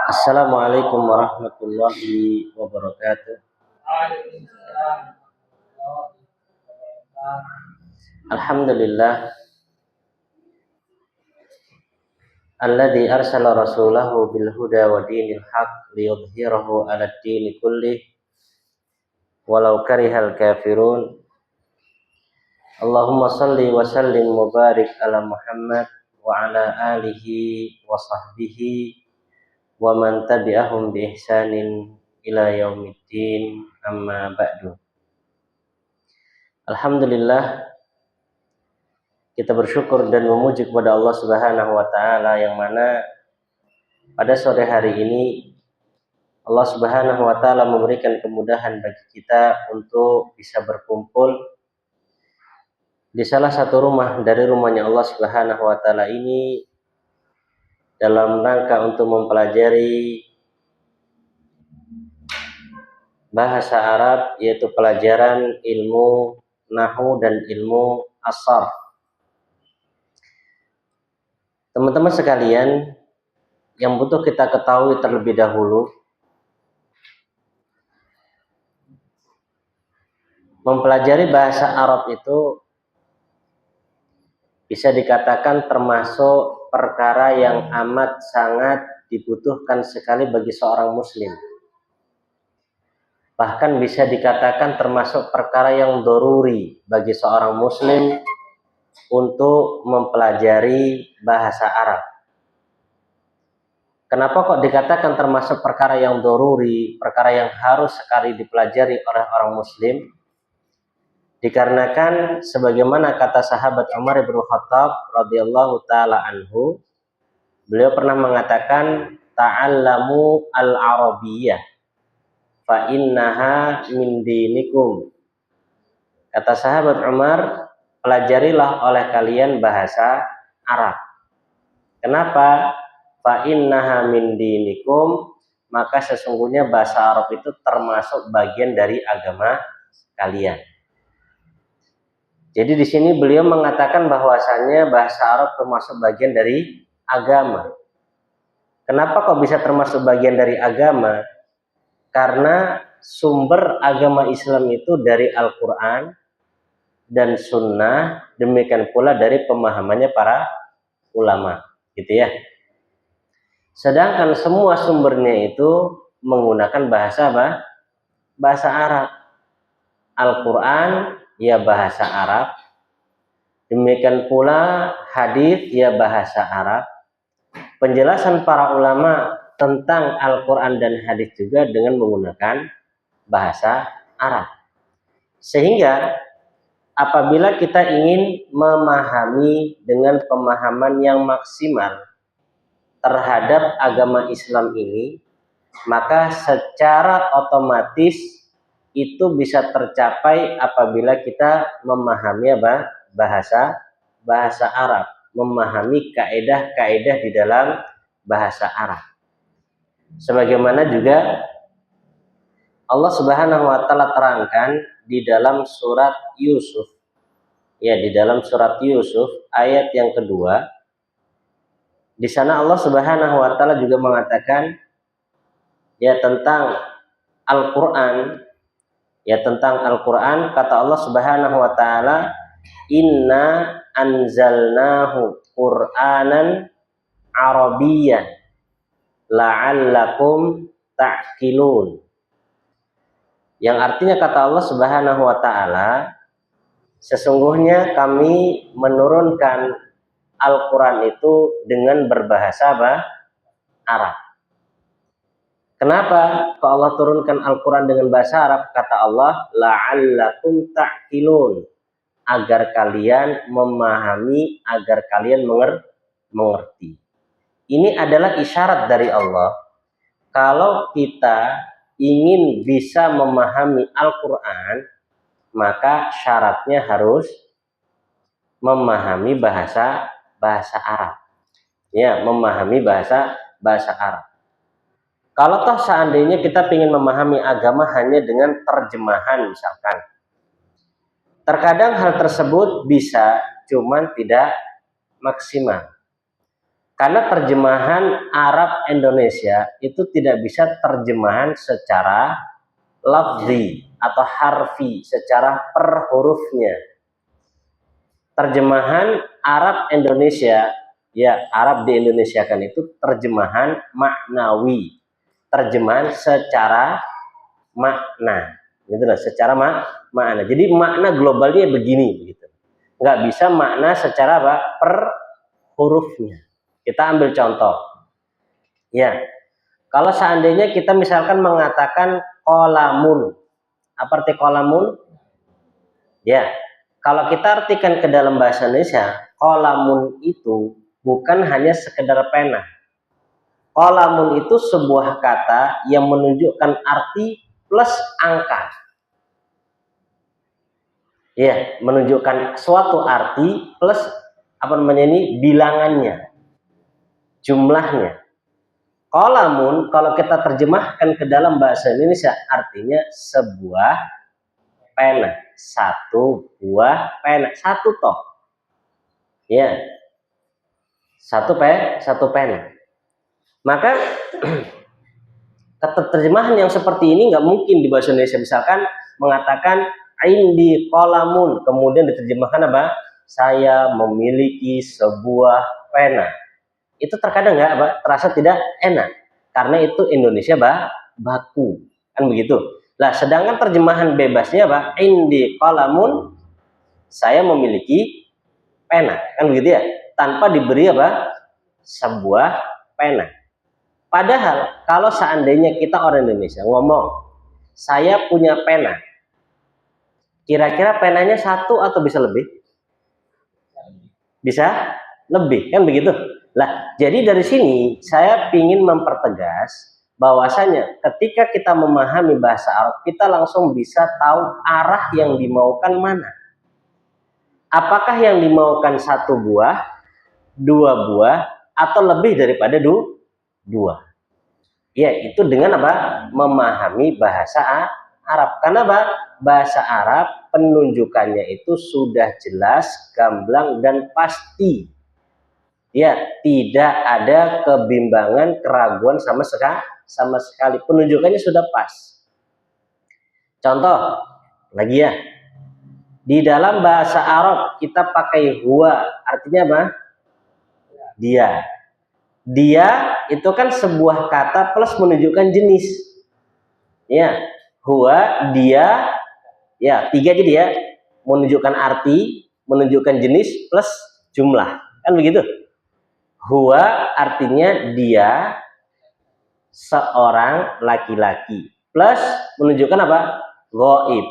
Assalamualaikum warahmatullahi wabarakatuh. Alhamdulillah alladzi arsala rasulahu bil huda wa dinil haq liyudhhirahu 'alad dini kullih walau karihal kafirun. Allahumma shalli wa sallim wa barik ala Muhammad wa ala alihi wa sahbihi wa man tabi'ahum bi ihsanin ila yaumiddin, amma ba'du. Alhamdulillah, kita bersyukur dan memuji kepada Allah Subhanahu wa taala yang mana pada sore hari ini Allah Subhanahu wa taala memberikan kemudahan bagi kita untuk bisa berkumpul di salah satu rumah dari rumahnya Allah Subhanahu wa taala ini dalam rangka untuk mempelajari bahasa Arab, yaitu pelajaran ilmu nahwu dan ilmu as-sarf. Teman-teman sekalian, yang butuh kita ketahui terlebih dahulu, mempelajari bahasa Arab itu bisa dikatakan termasuk perkara yang amat sangat dibutuhkan sekali bagi seorang muslim. Bahkan bisa dikatakan termasuk perkara yang doruri bagi seorang muslim untuk mempelajari bahasa Arab. Kenapa kok dikatakan termasuk perkara yang doruri, perkara yang harus sekali dipelajari oleh orang muslim? Dikarenakan sebagaimana kata sahabat Umar bin Khattab radhiyallahu taala anhu, beliau pernah mengatakan, ta'allamu al-arabiyyah fa innaha min dinikum. Kata sahabat Umar, pelajarilah oleh kalian bahasa Arab. Kenapa? Fa innaha min dinikum, maka sesungguhnya bahasa Arab itu termasuk bagian dari agama kalian. Jadi di sini beliau mengatakan bahwasannya bahasa Arab termasuk bagian dari agama. Kenapa kok bisa termasuk bagian dari agama? Karena sumber agama Islam itu dari Al-Quran dan Sunnah, demikian pula dari pemahamannya para ulama, gitu ya. Sedangkan semua sumbernya itu menggunakan bahasa apa? Bahasa Arab. Al-Quran ya bahasa Arab, demikian pula hadis ya bahasa Arab. Penjelasan para ulama tentang Al-Quran dan hadis juga dengan menggunakan bahasa Arab. Sehingga apabila kita ingin memahami dengan pemahaman yang maksimal terhadap agama Islam ini, maka secara otomatis itu bisa tercapai apabila kita memahami bahasa Arab, memahami kaedah-kaedah di dalam bahasa Arab. Sebagaimana juga Allah Subhanahu wa taala terangkan di dalam surat Yusuf. Ya, di dalam surat Yusuf ayat yang kedua. Di sana Allah Subhanahu wa taala juga mengatakan ya tentang Al-Qur'an. Ya tentang Al-Quran, kata Allah Subhanahu wa ta'ala, inna anzalnahu Qur'anan Arabiyyan la'allakum ta'qilun. Yang artinya kata Allah Subhanahu wa ta'ala, sesungguhnya kami menurunkan Al-Quran itu dengan berbahasa Arab. Kenapa kok Allah turunkan Al-Quran dengan bahasa Arab? Kata Allah, la'allakum ta'qilun, agar kalian memahami, agar kalian mengerti. Ini adalah isyarat dari Allah. Kalau kita ingin bisa memahami Al-Quran, maka syaratnya harus memahami bahasa Arab. Ya, memahami bahasa Arab. Kalau toh seandainya kita ingin memahami agama hanya dengan terjemahan misalkan, terkadang hal tersebut bisa, cuman tidak maksimal. Karena terjemahan Arab Indonesia itu tidak bisa terjemahan secara lafzi atau harfi, secara per hurufnya. Terjemahan Arab Indonesia, ya Arab di Indonesia kan itu terjemahan maknawi, terjemahan secara makna, gitu lah, secara makna. Jadi makna globalnya begini, begitu. Nggak bisa makna secara apa? Per hurufnya. Kita ambil contoh, ya. Kalau seandainya kita misalkan mengatakan kolamun, apa arti kolamun? Ya, kalau kita artikan ke dalam bahasa Indonesia, kolamun itu bukan hanya sekedar pena. Kolamun itu sebuah kata yang menunjukkan arti plus angka. Ya, menunjukkan suatu arti plus apa namanya ini bilangannya, jumlahnya. Kolamun kalau kita terjemahkan ke dalam bahasa Indonesia artinya sebuah pena, satu buah pena, satu toh. Ya, satu pena. Maka terjemahan yang seperti ini nggak mungkin di bahasa Indonesia. Misalkan mengatakan indi kolamun, kemudian diterjemahkan apa? Saya memiliki sebuah pena. Itu terkadang nggak apa? Terasa tidak enak karena itu Indonesia baku, kan begitu. Nah, sedangkan terjemahan bebasnya apa? Indi kolamun, saya memiliki pena, kan begitu ya? Tanpa diberi apa? Sebuah pena. Padahal kalau seandainya kita orang Indonesia ngomong, saya punya pena, kira-kira penanya satu atau bisa lebih? Bisa lebih, kan begitu? Lah, jadi dari sini saya ingin mempertegas bahwasanya ketika kita memahami bahasa Arab, kita langsung bisa tahu arah yang dimaukan mana. Apakah yang dimaukan satu buah, dua buah, atau lebih daripada dua? Ya, itu dengan apa? Memahami bahasa Arab. Karena apa? Bahasa Arab penunjukannya itu sudah jelas, gamblang, dan pasti. Ya, tidak ada kebimbangan, keraguan sama sekali. Penunjukannya sudah pas. Contoh lagi ya. Di dalam bahasa Arab kita pakai huwa, artinya apa? Dia. Dia itu kan sebuah kata plus menunjukkan jenis. Ya, huwa, dia, ya tiga jadi ya, menunjukkan arti, menunjukkan jenis plus jumlah, kan begitu. Huwa artinya dia seorang laki-laki plus menunjukkan apa? Ghaib.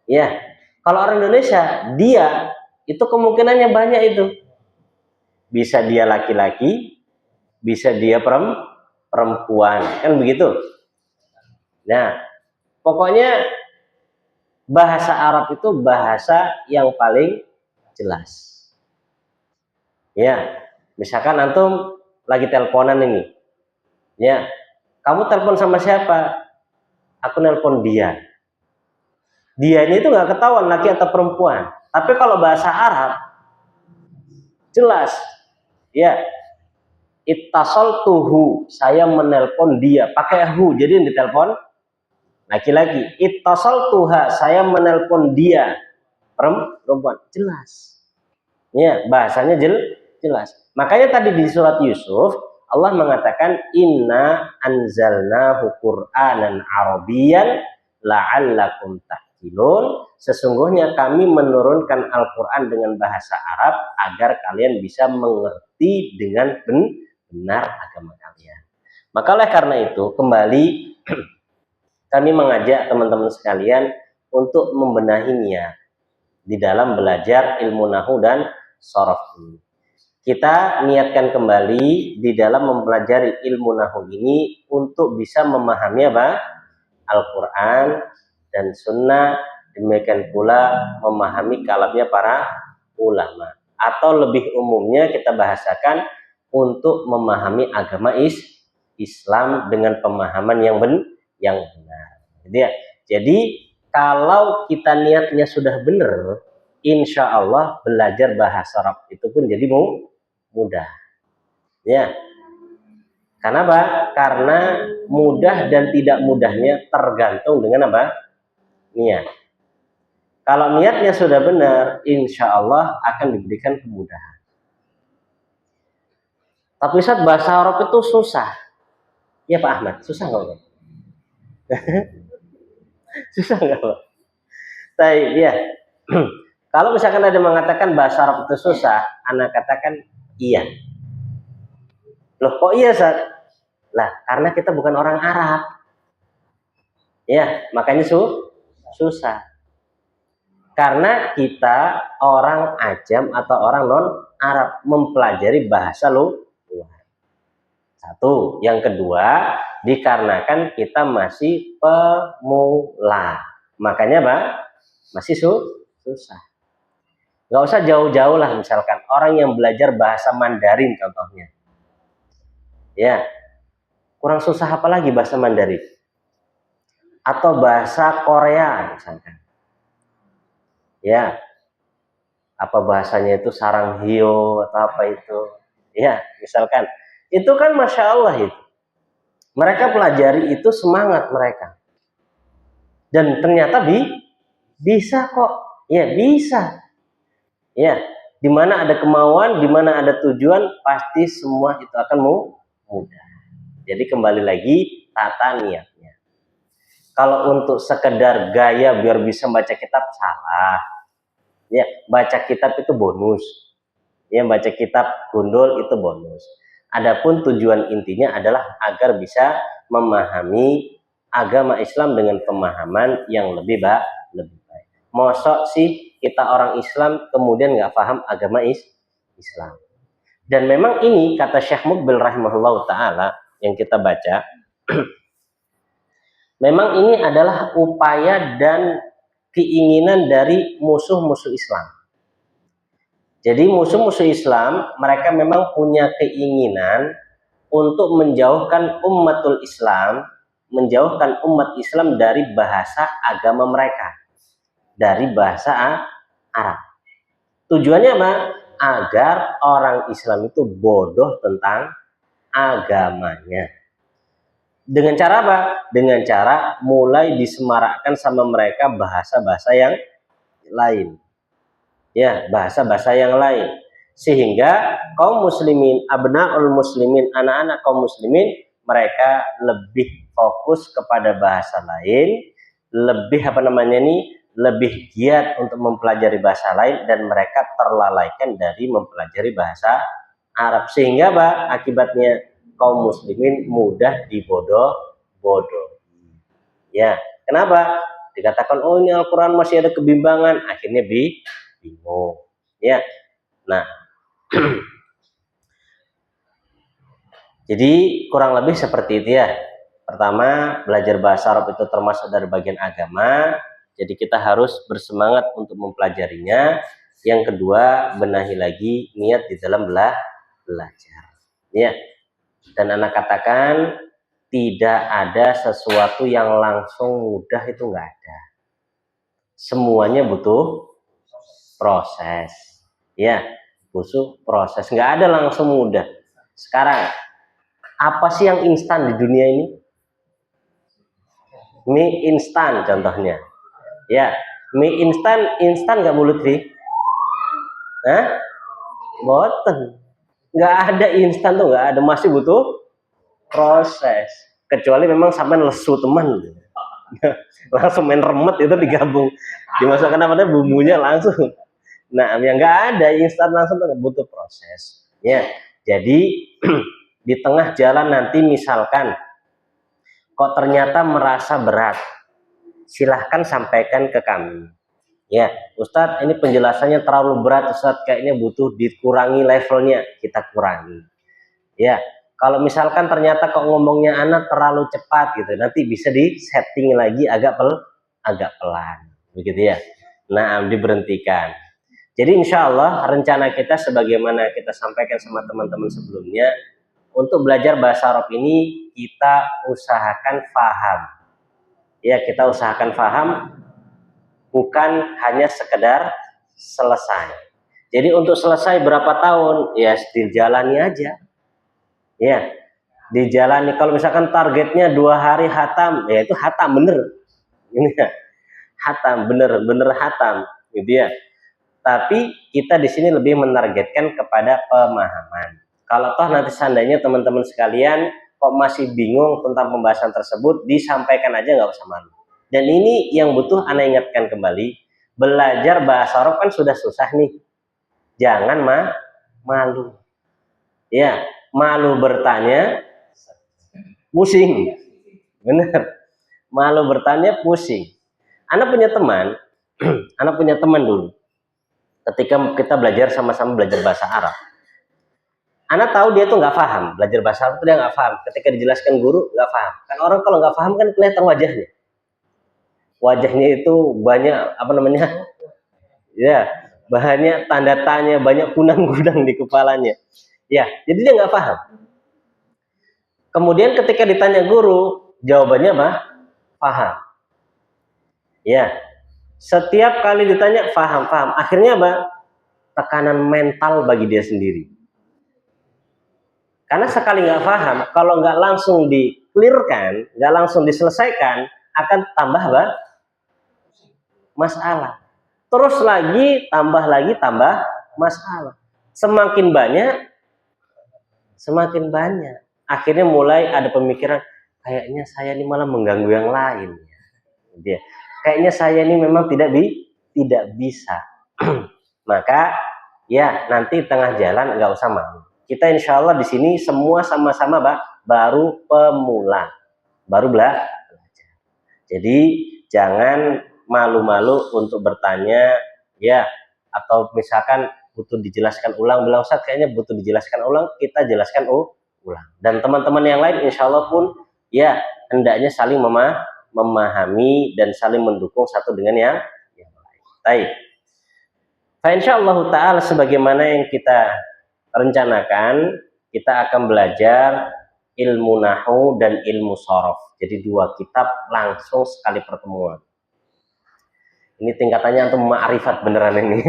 Ya, kalau orang Indonesia dia itu kemungkinannya banyak itu. Bisa dia laki-laki, bisa dia perempuan, kan begitu. Nah, pokoknya bahasa Arab itu bahasa yang paling jelas. Ya, misalkan antum lagi teleponan ini. Ya, kamu telepon sama siapa? Aku nelpon dia. Dianya itu nggak ketahuan laki atau perempuan. Tapi kalau bahasa Arab jelas. Ya, ittasal tuhu, saya menelpon dia pakai hu, jadi yang ditelepon laki-laki. Ittasal tuha, saya menelpon dia perempuan, jelas. Ya, bahasanya jelas. Makanya tadi di surat Yusuf Allah mengatakan inna anzalnahu qur'anan arabiyyan la'allakum tahqilun. Sesungguhnya kami menurunkan Al-Qur'an dengan bahasa Arab agar kalian bisa mengerti dengan benar agama kalian. Maka oleh karena itu kembali kami mengajak teman-teman sekalian untuk membenahi niat di dalam belajar ilmu nahwu dan sorof ini. Kita niatkan kembali di dalam mempelajari ilmu nahwu ini untuk bisa memahami apa? Al-Quran dan Sunnah, demikian pula memahami kalamnya para ulama. Atau lebih umumnya kita bahasakan untuk memahami agama Islam dengan pemahaman yang benar. Jadi kalau kita niatnya sudah benar, insya Allah belajar bahasa Arab itu pun jadi mudah. Ya, karena apa? Karena mudah dan tidak mudahnya tergantung dengan apa? Niat. Kalau niatnya sudah benar, insya Allah akan diberikan kemudahan. Tapi Ustaz, bahasa Arab itu susah. Ya Pak Ahmad, susah nggak Pak? Susah nggak Pak? Baik, ya. Kalau misalkan ada mengatakan bahasa Arab itu susah, anak katakan iya. Loh kok iya Ustaz? Lah, karena kita bukan orang Arab. Ya, makanya susah. Karena kita orang ajam atau orang non Arab mempelajari bahasa luar. Satu, yang kedua dikarenakan kita masih pemula, makanya Pak masih susah. Nggak usah jauh-jauh lah, misalkan orang yang belajar bahasa Mandarin contohnya, ya kurang susah apa lagi bahasa Mandarin atau bahasa Korea misalkan, ya apa bahasanya itu Saranghyo atau apa itu, ya misalkan itu kan masya Allah itu mereka pelajari itu semangat mereka dan ternyata bisa kok, ya bisa, ya di mana ada kemauan, di mana ada tujuan, pasti semua itu akan mudah. Jadi kembali lagi tata niatnya. Kalau untuk sekedar gaya biar bisa baca kitab salah, ya baca kitab itu bonus, ya baca kitab gundul itu bonus. Adapun tujuan intinya adalah agar bisa memahami agama Islam dengan pemahaman yang lebih baik. Mosok sih kita orang Islam kemudian nggak paham agama Islam. Dan memang ini kata Syekh Mukbil rahimahullah taala yang kita baca, memang ini adalah upaya dan keinginan dari musuh-musuh Islam. Jadi musuh-musuh Islam mereka memang punya keinginan untuk menjauhkan umatul Islam, menjauhkan umat Islam dari bahasa agama mereka, dari bahasa Arab. Tujuannya apa? Agar orang Islam itu bodoh tentang agamanya. Dengan cara apa? Dengan cara mulai disemarakkan sama mereka bahasa-bahasa yang lain. Ya, bahasa-bahasa yang lain. Sehingga kaum muslimin, abnaul muslimin, anak-anak kaum muslimin, mereka lebih fokus kepada bahasa lain, lebih lebih giat untuk mempelajari bahasa lain, dan mereka terlalaikan dari mempelajari bahasa Arab. Sehingga apa? Akibatnya kaum muslimin mudah dibodoh-bodoh. Ya, kenapa? Dikatakan oh ini Al-Quran masih ada kebimbangan, akhirnya bingung. Ya, nah jadi kurang lebih seperti itu ya. Pertama, belajar bahasa Arab itu termasuk dari bagian agama, jadi kita harus bersemangat untuk mempelajarinya. Yang kedua, benahi lagi niat di dalam belajar. Ya, dan anak katakan tidak ada sesuatu yang langsung mudah, itu nggak ada. Semuanya butuh proses. Ya, butuh proses. Nggak ada langsung mudah. Sekarang, apa sih yang instan di dunia ini? Mie instan contohnya. Ya, mie instan nggak mulut sih? Hah? Boten. Nggak ada instan tuh, nggak ada, masih butuh proses. Kecuali memang sampai lesu teman. Langsung main remet itu digabung. Dimasukkan apa namanya bumbunya langsung. Nah, yang nggak ada instan langsung tuh butuh proses. Ya, jadi di tengah jalan nanti misalkan kok ternyata merasa berat, silahkan sampaikan ke kami. Ya, Ustadz ini penjelasannya terlalu berat Ustadz, kayaknya butuh dikurangi levelnya, kita kurangi. Ya, kalau misalkan ternyata kok ngomongnya anak terlalu cepat gitu, nanti bisa di setting lagi agak pelan, begitu ya. Nah, diberhentikan. Jadi insya Allah rencana kita sebagaimana kita sampaikan sama teman-teman sebelumnya, untuk belajar bahasa Arab ini kita usahakan paham. Ya, kita usahakan paham, bukan hanya sekedar selesai. Jadi untuk selesai berapa tahun, ya jalani aja. Ya, dijalani. Kalau misalkan targetnya 2 hari hatam, ya itu hatam bener. Ini ya, hatam bener hatam, gitu ya. Tapi kita di sini lebih menargetkan kepada pemahaman. Kalau toh nanti seandainya teman-teman sekalian kok masih bingung tentang pembahasan tersebut, disampaikan aja, nggak usah malu. Dan ini yang butuh Anda ingatkan kembali, belajar bahasa Arab kan sudah susah nih. Jangan malu. Ya, malu bertanya pusing. Bener. Malu bertanya pusing. Anak punya teman, anak punya teman dulu. Ketika kita belajar sama-sama belajar bahasa Arab, anak tahu dia tuh nggak paham belajar bahasa Arab, itu dia nggak paham. Ketika dijelaskan guru nggak paham. Kan orang kalau nggak paham kan kelihatan wajahnya. Wajahnya itu banyak apa namanya? Ya, banyak tanda tanya, banyak kunang-kunang di kepalanya. Ya, jadi dia nggak paham. Kemudian ketika ditanya guru, jawabannya apa? Paham. Ya, setiap kali ditanya paham. Akhirnya apa? Tekanan mental bagi dia sendiri. Karena sekali nggak paham, kalau nggak langsung di-clearkan, nggak langsung diselesaikan, akan tambah apa? Masalah. Terus lagi, tambah masalah. Semakin banyak. Akhirnya mulai ada pemikiran, kayaknya saya ini malah mengganggu yang lain. Dia, kayaknya saya ini memang tidak bisa. Maka ya nanti tengah jalan nggak usah malu. Kita insya Allah di sini semua sama-sama baru pemula, baru belajar. Jadi jangan malu-malu untuk bertanya, ya, atau misalkan butuh dijelaskan ulang, bilang Ustaz kayaknya butuh dijelaskan ulang, kita jelaskan ulang. Dan teman-teman yang lain insya Allah pun ya hendaknya saling memahami dan saling mendukung satu dengan yang lain. Baik. Insyaallah ta'ala sebagaimana yang kita rencanakan, kita akan belajar ilmu nahu dan ilmu sorof. Jadi 2 kitab langsung sekali pertemuan. Ini tingkatannya untuk ma'rifat beneran ini.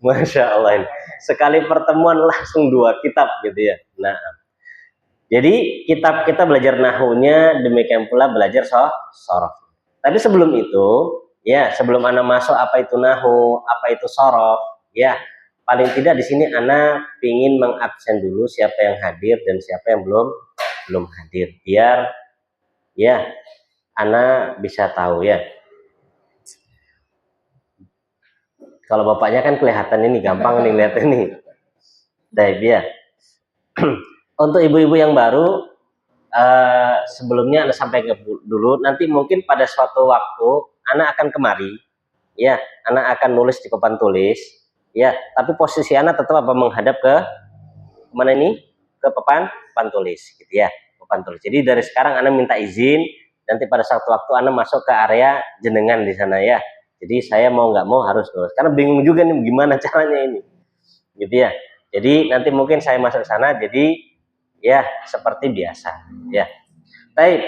Masya Allah ini. Sekali pertemuan langsung 2 kitab gitu ya. Nah, jadi kitab kita belajar nahunya, demikian pula belajar sorof. Tapi sebelum itu, ya sebelum Anda masuk apa itu nahu, apa itu sorof, ya paling tidak di sini Anda ingin mengabsen dulu siapa yang hadir dan siapa yang belum hadir, biar ya Anda bisa tahu ya. Kalau bapaknya kan kelihatan ini gampang nih lihat ini. Baik ya. Untuk ibu-ibu yang baru, sebelumnya Anda sampaikan dulu, nanti mungkin pada suatu waktu Anda akan kemari, ya, Anda akan nulis di papan tulis, ya, tapi posisi Anda tetap apa menghadap ke mana ini? Ke papan tulis, gitu ya, papan tulis. Jadi dari sekarang Anda minta izin, nanti pada suatu waktu Anda masuk ke area jenengan di sana ya. Jadi saya mau nggak mau harus nulis, karena bingung juga nih gimana caranya ini, gitu ya. Jadi nanti mungkin saya masuk ke sana, jadi ya seperti biasa, ya. Baik,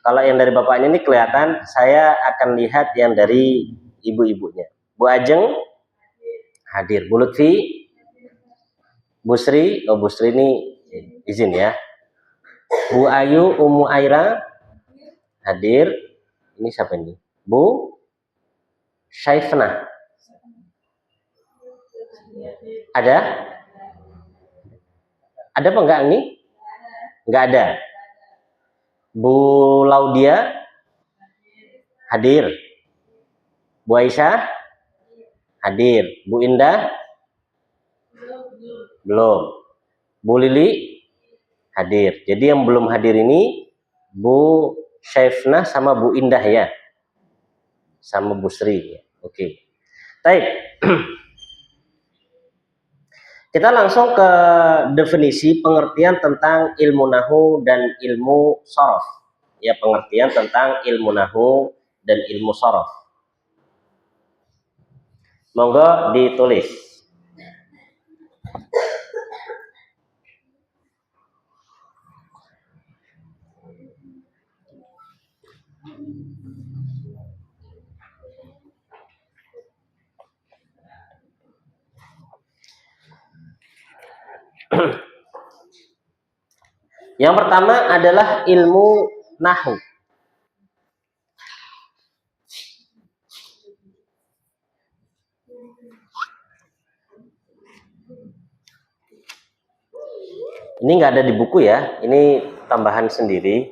kalau yang dari bapaknya ini kelihatan, saya akan lihat yang dari ibu-ibunya. Bu Ajeng hadir, Bu Lutfi, Bu Sri, Bu Sri ini izin ya. Bu Ayu, Umu Aira hadir. Ini siapa ini? Bu Syaifna. Ada? Ada apa enggak ini? Enggak ada. Bu Laudia hadir. Bu Aisyah hadir. Bu Indah belum. Bu Lili hadir. Jadi yang belum hadir ini Bu Syaifna sama Bu Indah ya. Sama Bu Sri. Oke. Baik. Kita langsung ke definisi pengertian tentang ilmu nahu dan ilmu sorof. Ya, pengertian tentang ilmu nahu dan ilmu sorof. Monggo ditulis. Yang pertama adalah ilmu nahwu. Ini nggak ada di buku ya, ini tambahan sendiri.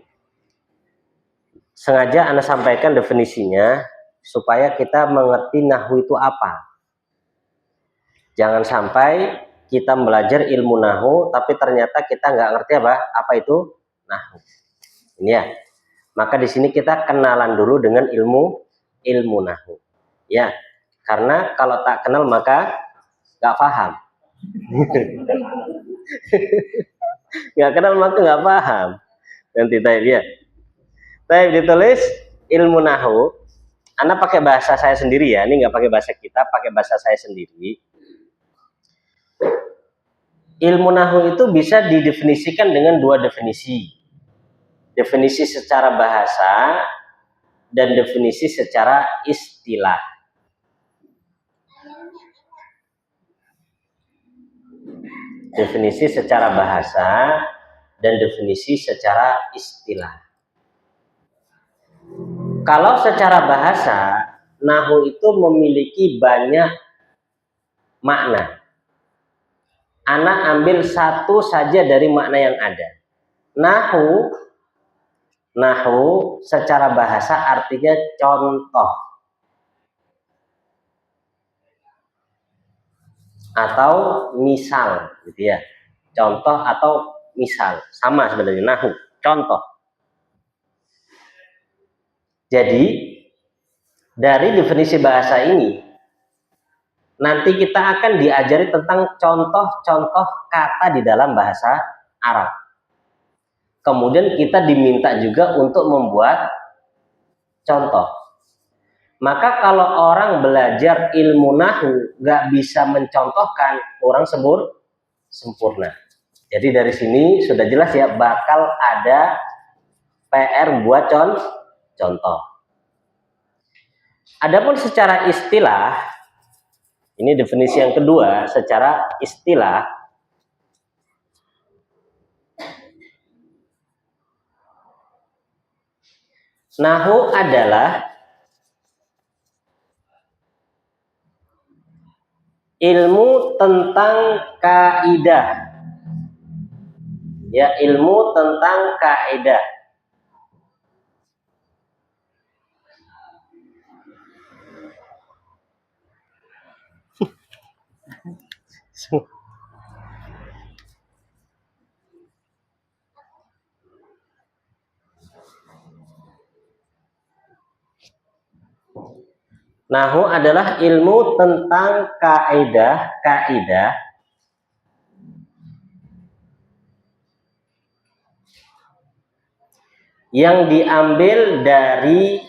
Sengaja Anda sampaikan definisinya supaya kita mengerti nahwu itu apa. Jangan sampai kita belajar ilmu nahwu tapi ternyata kita nggak ngerti apa itu nahwu. Ini ya. Maka di sini kita kenalan dulu dengan ilmu nahwu. Ya, karena kalau tak kenal maka nggak paham. Nggak kenal maka nggak paham. Nanti taib ya. Taib ditulis ilmu nahwu. Anda pakai bahasa saya sendiri ya. Ini nggak pakai bahasa kita, pakai bahasa saya sendiri. Ilmu nahwu itu bisa didefinisikan dengan dua definisi. Definisi secara bahasa dan definisi secara istilah. Definisi secara bahasa dan definisi secara istilah. Kalau secara bahasa, nahwu itu memiliki banyak makna. Ana ambil satu saja dari makna yang ada. Nahwu secara bahasa artinya contoh atau misal, gitu ya. Contoh atau misal, sama sebenarnya nahwu, contoh. Jadi dari definisi bahasa ini nanti kita akan diajari tentang contoh-contoh kata di dalam bahasa Arab. Kemudian kita diminta juga untuk membuat contoh. Maka kalau orang belajar ilmu nahwu nggak bisa mencontohkan, orang sempurna. Jadi dari sini sudah jelas ya, bakal ada PR buat contoh. Adapun secara istilah, ini definisi yang kedua, secara istilah, nahwu adalah ilmu tentang kaidah. Ya, ilmu tentang kaidah. Nahwu adalah ilmu tentang kaidah yang diambil dari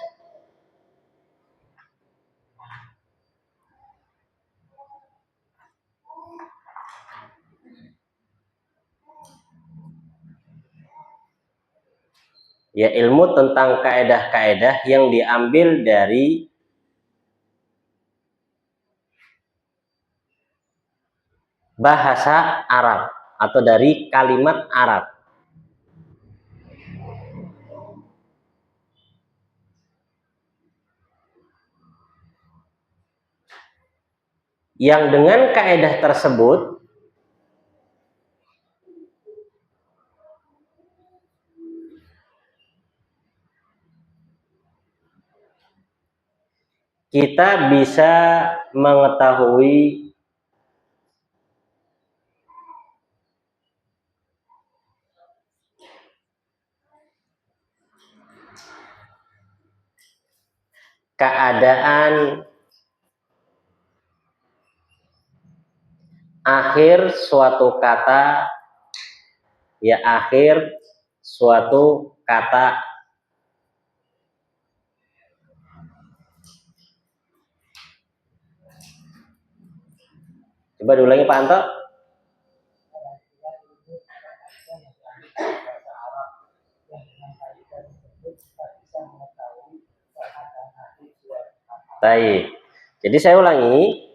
ilmu tentang kaidah-kaidah yang diambil dari bahasa Arab atau dari kalimat Arab. Yang dengan kaidah tersebut kita bisa mengetahui keadaan akhir suatu kata, akhir suatu kata coba diulangi Pak Anto. Baik. Jadi saya ulangi.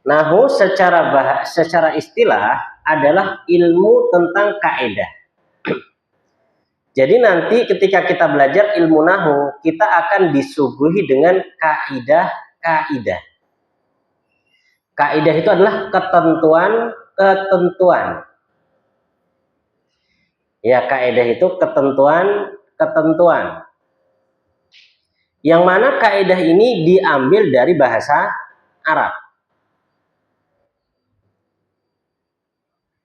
Nahwu secara istilah adalah ilmu tentang kaidah. Jadi nanti ketika kita belajar ilmu nahu, kita akan disuguhi dengan kaidah-kaidah. Kaidah itu adalah ketentuan-ketentuan. Ya, kaidah itu ketentuan-ketentuan. Yang mana kaidah ini diambil dari bahasa Arab.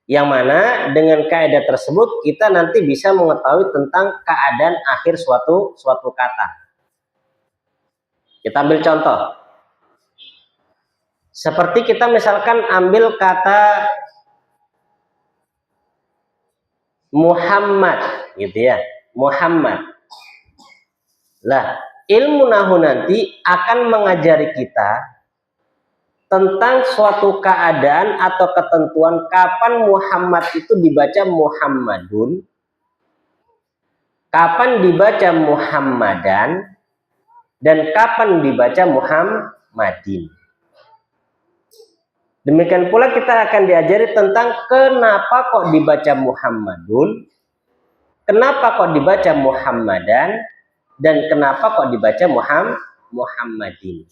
Yang mana dengan kaidah tersebut kita nanti bisa mengetahui tentang keadaan akhir suatu kata. Kita ambil contoh. Seperti kita misalkan ambil kata Muhammad, gitu ya, Muhammad. Lah, ilmu nahu nanti akan mengajari kita tentang suatu keadaan atau ketentuan kapan Muhammad itu dibaca Muhammadun, kapan dibaca Muhammadan, dan kapan dibaca Muhammadin. Demikian pula kita akan diajari tentang kenapa kok dibaca Muhammadun, kenapa kok dibaca Muhammadan, dan kenapa kok dibaca Muhammadin.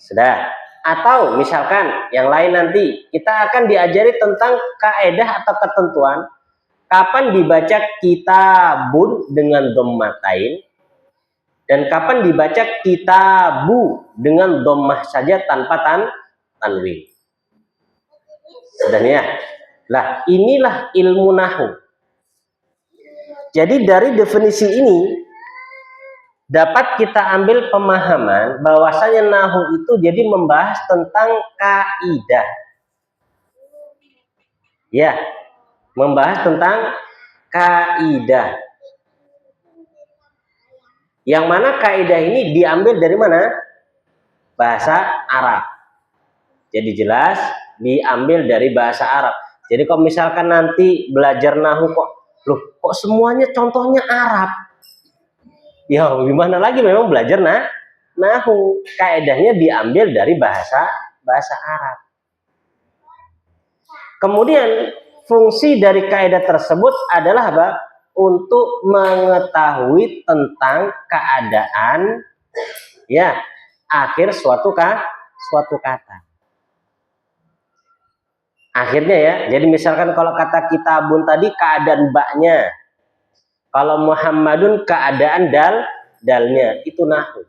Sudah. Atau misalkan yang lain nanti kita akan diajari tentang kaidah atau ketentuan kapan dibaca kitabun dengan dhammatain dan kapan dibaca kitabu dengan dhammah saja tanpa tanwin. Sudah ya. Lah, inilah ilmu nahu. Jadi dari definisi ini dapat kita ambil pemahaman bahwasanya nahu itu jadi membahas tentang kaidah. Ya, membahas tentang kaidah. Yang mana kaidah ini diambil dari mana? Bahasa Arab. Jadi jelas diambil dari bahasa Arab. Jadi kalau misalkan nanti belajar nahu kok semuanya contohnya Arab. Ya gimana lagi, memang belajar nahu. Kaidahnya diambil dari bahasa Arab. Kemudian fungsi dari kaidah tersebut adalah apa? Untuk mengetahui tentang keadaan ya akhir suatu kata. Akhirnya ya, jadi misalkan kalau kata kitabun tadi keadaan baknya, kalau Muhammadun keadaan dalnya, itu nahu.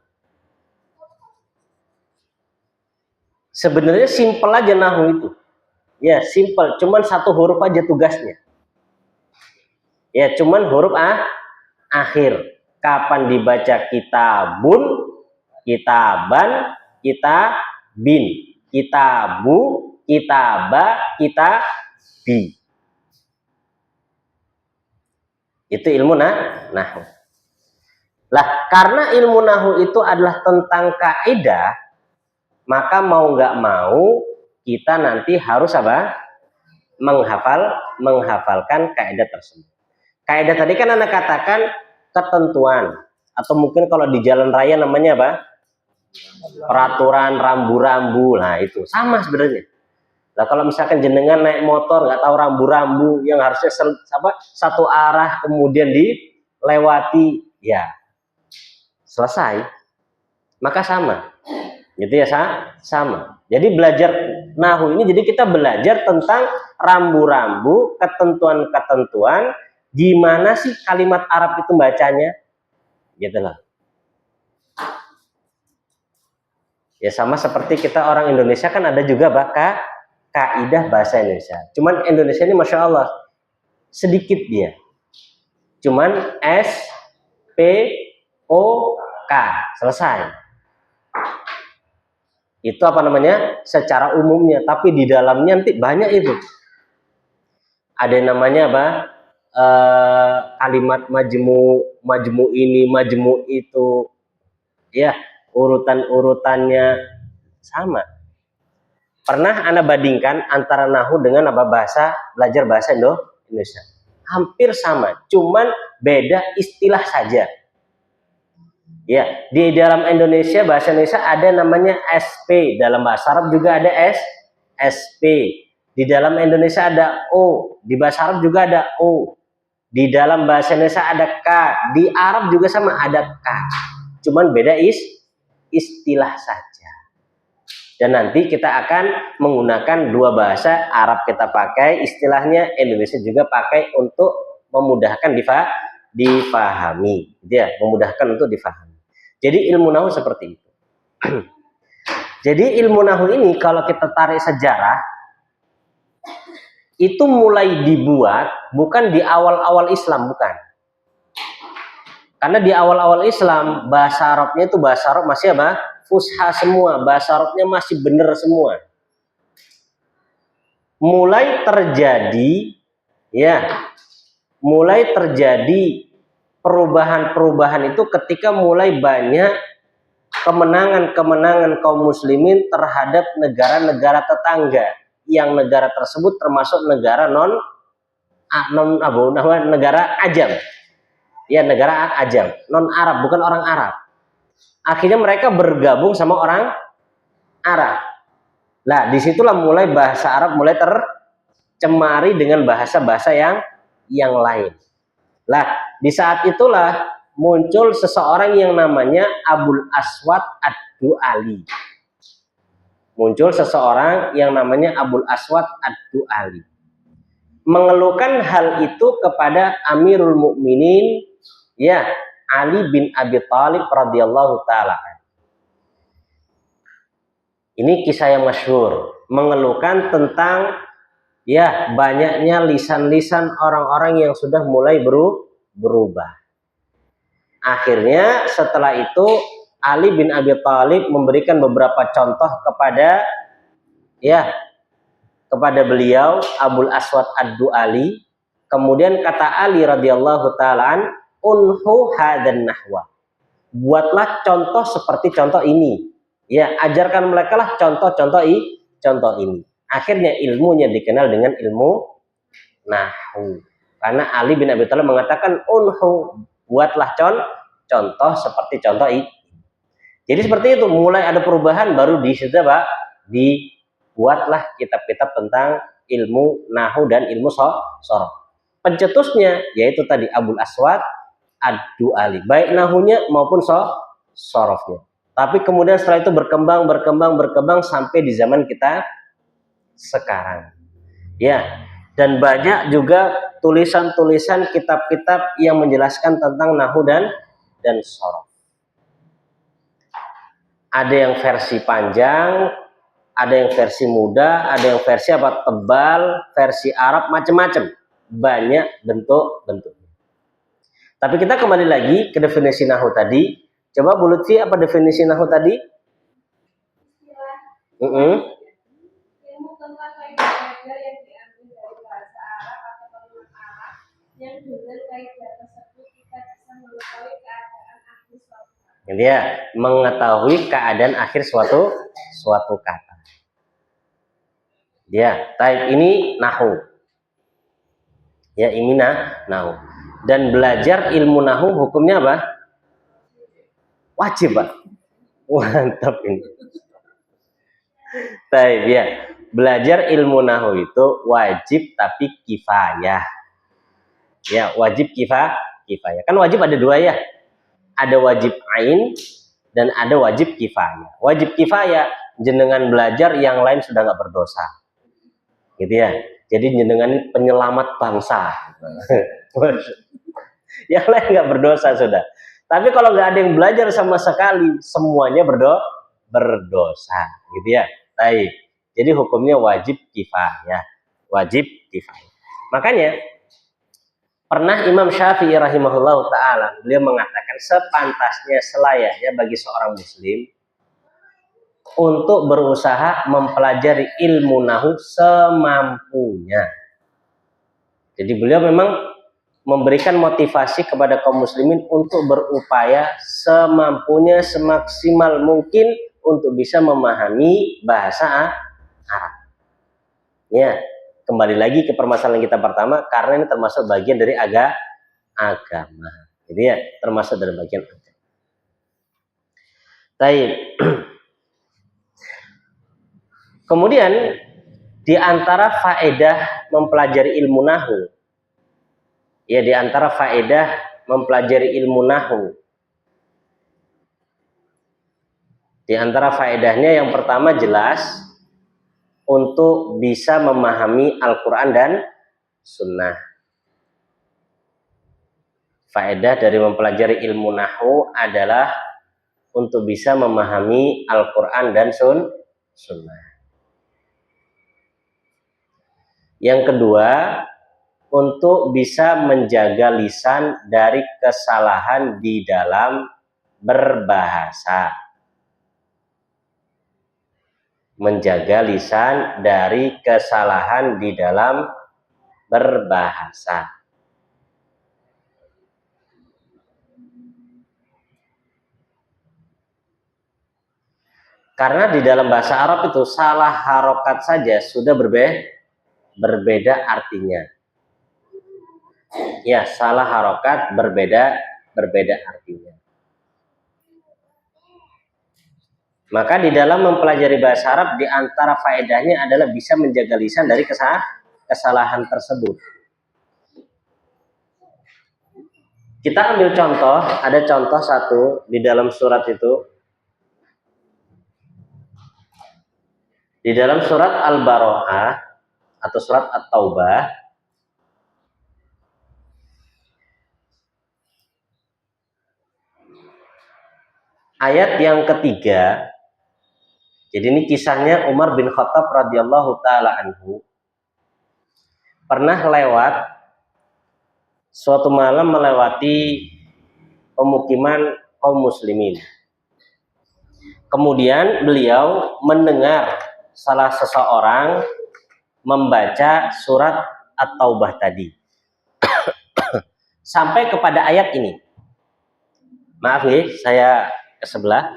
Sebenarnya simpel aja nahu itu. Ya, simpel, cuman satu huruf aja tugasnya. Ya, cuman huruf akhir. Kapan dibaca kitabun, kitaban, kitabin, kitabu, kitaba, kitabi. Itu ilmu nahu. Lah, karena ilmu nahu itu adalah tentang kaidah, maka mau nggak mau kita nanti harus apa? Menghafalkan kaidah tersebut. Kaidah tadi kan Anda katakan ketentuan, atau mungkin kalau di jalan raya namanya apa? Peraturan rambu-rambu. Nah, itu sama sebenarnya. Nah, kalau misalkan jenengan naik motor nggak tahu rambu-rambu yang harusnya satu arah kemudian dilewati, ya selesai. Maka sama. Gitu ya, sama. Jadi belajar nahu ini jadi kita belajar tentang rambu-rambu, ketentuan-ketentuan, gimana sih kalimat Arab itu bacanya? Gitu loh. Ya sama seperti kita orang Indonesia kan ada juga kaidah bahasa Indonesia. Cuman Indonesia ini Masya Allah sedikit dia. Cuman S, P, O, K. Selesai. Itu apa namanya? Secara umumnya. Tapi di dalamnya nanti banyak itu. Ada yang namanya apa? Kalimat majmu ini, majmu itu. Ya, urutan-urutannya sama. Pernah Anda bandingkan antara nahu dengan belajar bahasa Indonesia? Hampir sama, cuman beda istilah saja. Ya, di dalam bahasa Indonesia ada namanya SP, dalam bahasa Arab juga ada SP. Di dalam Indonesia ada O, di bahasa Arab juga ada O. Di dalam bahasa Indonesia ada K, di Arab juga sama ada K. Cuman beda istilah saja. Dan nanti kita akan menggunakan dua bahasa, Arab kita pakai istilahnya, Indonesia juga pakai untuk memudahkan difahami. Dia memudahkan untuk difahami. Jadi ilmu nahwu seperti itu. Jadi ilmu nahwu ini kalau kita tarik sejarah, itu mulai dibuat bukan di awal-awal Islam, bukan. Karena di awal-awal Islam bahasa Arabnya itu bahasa Arab masih apa? Fusha semua, bahasa Arabnya masih benar semua. Mulai terjadi perubahan-perubahan itu ketika mulai banyak kemenangan-kemenangan kaum muslimin terhadap negara-negara tetangga, yang negara tersebut termasuk negara negara ajam. Ya, negara ajam, non Arab, bukan orang Arab. Akhirnya mereka bergabung sama orang Arab. Nah, disitulah mulai bahasa Arab mulai tercemari dengan bahasa-bahasa yang lain. Lah, di saat itulah muncul seseorang yang namanya Abul Aswad Ad-Du'ali. Muncul seseorang yang namanya Abul Aswad Ad-Du'ali. Mengeluhkan hal itu kepada Amirul Mukminin, ya, Ali bin Abi Thalib radhiyallahu taala. Ini kisah yang masyhur, mengeluhkan tentang ya banyaknya lisan-lisan orang-orang yang sudah mulai berubah. Akhirnya setelah itu Ali bin Abi Thalib memberikan beberapa contoh kepada beliau Abul Aswad Ad-Du'ali. Kemudian kata Ali radhiyallahu taala, unhu hadan nahwa. Buatlah contoh seperti contoh ini. Ya, ajarkan mereka lah contoh ini. Akhirnya ilmunya dikenal dengan ilmu nahwu. Karena Ali bin Abi Thalib mengatakan unhu, buatlah contoh seperti contoh ini. Jadi seperti itu, mulai ada perubahan baru dibuatlah kitab-kitab tentang ilmu nahwu dan ilmu sorof. Pencetusnya yaitu tadi Abul Aswad Ad-Du'ali, baik nahunya maupun sorofnya. Tapi kemudian setelah itu berkembang sampai di zaman kita sekarang. Ya, dan banyak juga tulisan-tulisan kitab-kitab yang menjelaskan tentang nahwu dan sorof. Ada yang versi panjang, ada yang versi muda, ada yang versi tebal, versi Arab, macam-macam. Banyak bentuk-bentuknya. Tapi kita kembali lagi ke definisi nahwu tadi. Coba Bu Lutfi, apa definisi nahwu tadi? Ilmu tentang kaidah yang diambil dari bahasa Arab atau kalimat Arab yang dengan kaidah tersebut kita bisa mengetahui keadaan akhir suatu kata. Ya, mengetahui keadaan akhir suatu kata. Ya, type ini nahwu. Ya, ini nahwu. Dan belajar ilmu nahwu hukumnya apa? Wajib, Pak. Mantap ini. Baik, ya. Belajar ilmu nahwu itu wajib tapi kifayah. Ya, wajib kifayah. Kan wajib ada dua ya. Ada wajib ain dan ada wajib kifayah. Wajib kifayah, jenengan belajar yang lain sudah nggak berdosa. Gitu ya. Jadi jenengan penyelamat bangsa. Yang lain nggak berdosa sudah. Tapi kalau nggak ada yang belajar sama sekali, semuanya berdosa, gitu ya. Baik. Jadi hukumnya wajib kifayah. Wajib kifayah. Makanya pernah Imam Syafi'i rahimahullah taala, beliau mengatakan sepantasnya, selayaknya bagi seorang muslim untuk berusaha mempelajari ilmu nahwu semampunya. Jadi beliau memang memberikan motivasi kepada kaum muslimin untuk berupaya semampunya, semaksimal mungkin untuk bisa memahami bahasa Arab. Ya, kembali lagi ke permasalahan kita pertama, karena ini termasuk bagian dari agama. Jadi ya, termasuk dari bagian agama. Baik. Kemudian Di antara faedah mempelajari ilmu nahwu, ya di antara faedah mempelajari ilmu nahwu, di antara faedahnya yang pertama jelas untuk bisa memahami Al-Quran dan Sunnah. Faedah dari mempelajari ilmu nahwu adalah untuk bisa memahami Al-Quran dan Sunnah. Yang kedua, untuk bisa menjaga lisan dari kesalahan di dalam berbahasa. Menjaga lisan dari kesalahan di dalam berbahasa. Karena di dalam bahasa Arab itu salah harokat saja sudah berbeda artinya. Ya, salah harokat berbeda artinya. Maka di dalam mempelajari bahasa Arab, di antara faedahnya adalah bisa menjaga lisan dari kesalahan tersebut. Kita ambil contoh, ada contoh satu di dalam surat itu. Di dalam surat Al-Baro'ah atau surat At-Taubah, ayat yang ketiga. Jadi ini kisahnya Umar bin Khattab radhiyallahu taala anhu pernah lewat suatu malam melewati pemukiman kaum muslimin. Kemudian beliau mendengar salah seseorang membaca surat At-Taubah tadi sampai kepada ayat ini. Maaf nih, saya ke sebelah.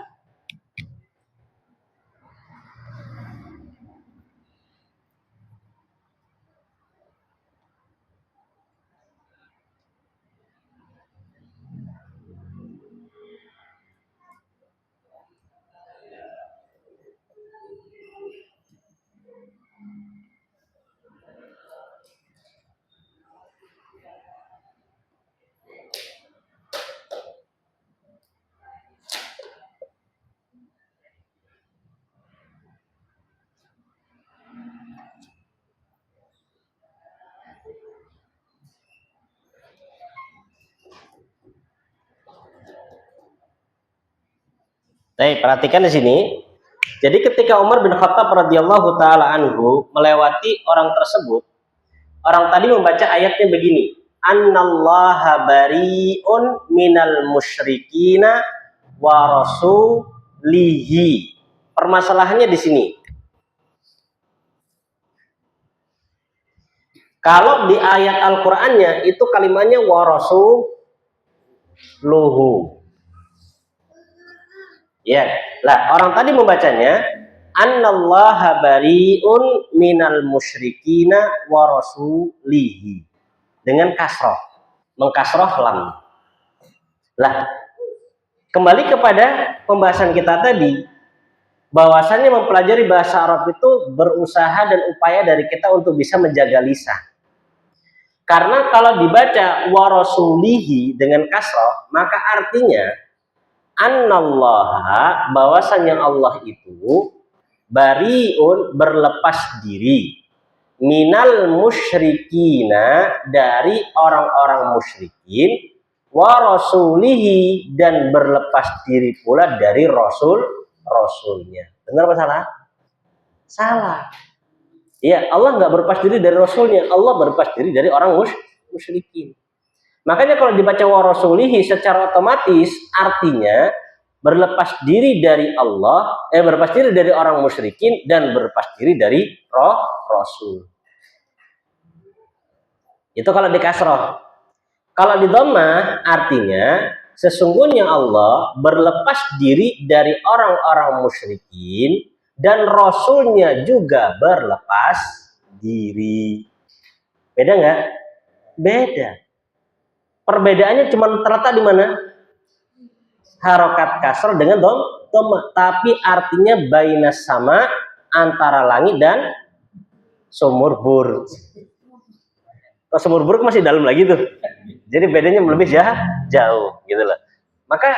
Perhatikan di sini. Jadi ketika Umar bin Khattab radhiyallahu taala anhu melewati orang tersebut, orang tadi membaca ayatnya begini, Annallaha bari'un minal musyrikina wa rasulihi. Permasalahannya di sini. Kalau di ayat Al-Qur'annya itu kalimatnya wa rasuluhu. Ya, lah orang tadi membacanya Annallaha bari'un minal musyrikina wa rasulihi dengan kasroh, mengkasroh lam. Lah, kembali kepada pembahasan kita tadi, bahwasannya mempelajari bahasa Arab itu berusaha dan upaya dari kita untuk bisa menjaga lisan. Karena kalau dibaca wa rasulihi dengan kasroh, maka artinya Annallaha, bahwasanya Allah itu bariun, berlepas diri, minal musyrikina, dari orang-orang musyrikin, wa rasulihi, dan berlepas diri pula dari rasulnya. Benar apa salah? Salah. Ya, Allah nggak berlepas diri dari rasulnya, Allah berlepas diri dari orang musyrikin. Makanya kalau dibaca wa rasulihi secara otomatis artinya berlepas diri dari Allah, berlepas diri dari orang musyrikin dan berlepas diri dari rasul. Itu kalau di kasroh. Kalau di dhammah artinya sesungguhnya Allah berlepas diri dari orang-orang musyrikin dan rasulnya juga berlepas diri. Beda nggak? Beda. Perbedaannya cuma terletak di mana? Harokat kasroh dengan dhammah, tapi artinya bainas sama, antara langit dan Sumur bur. Kalau sumur bur masih dalam lagi tuh. Jadi bedanya lebih jauh gitu loh. Maka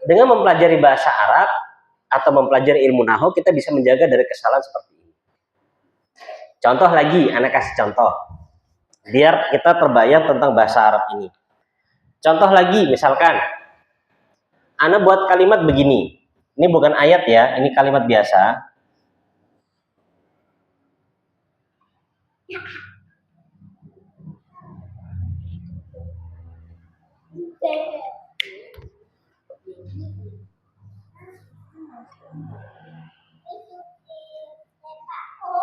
dengan mempelajari bahasa Arab atau mempelajari ilmu nahwu kita bisa menjaga dari kesalahan seperti ini. Contoh lagi, anak kasih contoh. Biar kita terbayang tentang bahasa Arab ini. Contoh lagi, misalkan Ana buat kalimat begini. Ini bukan ayat ya, ini kalimat biasa.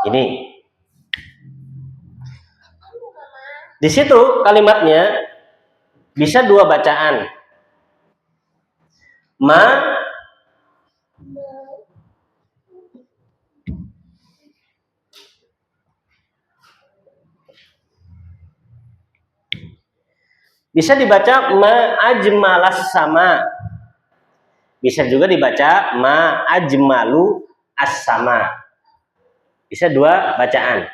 Ini. Di situ kalimatnya bisa dua bacaan. Bisa dibaca ma ajmalas sama. Bisa juga dibaca ma ajmalu as-sama. Bisa dua bacaan.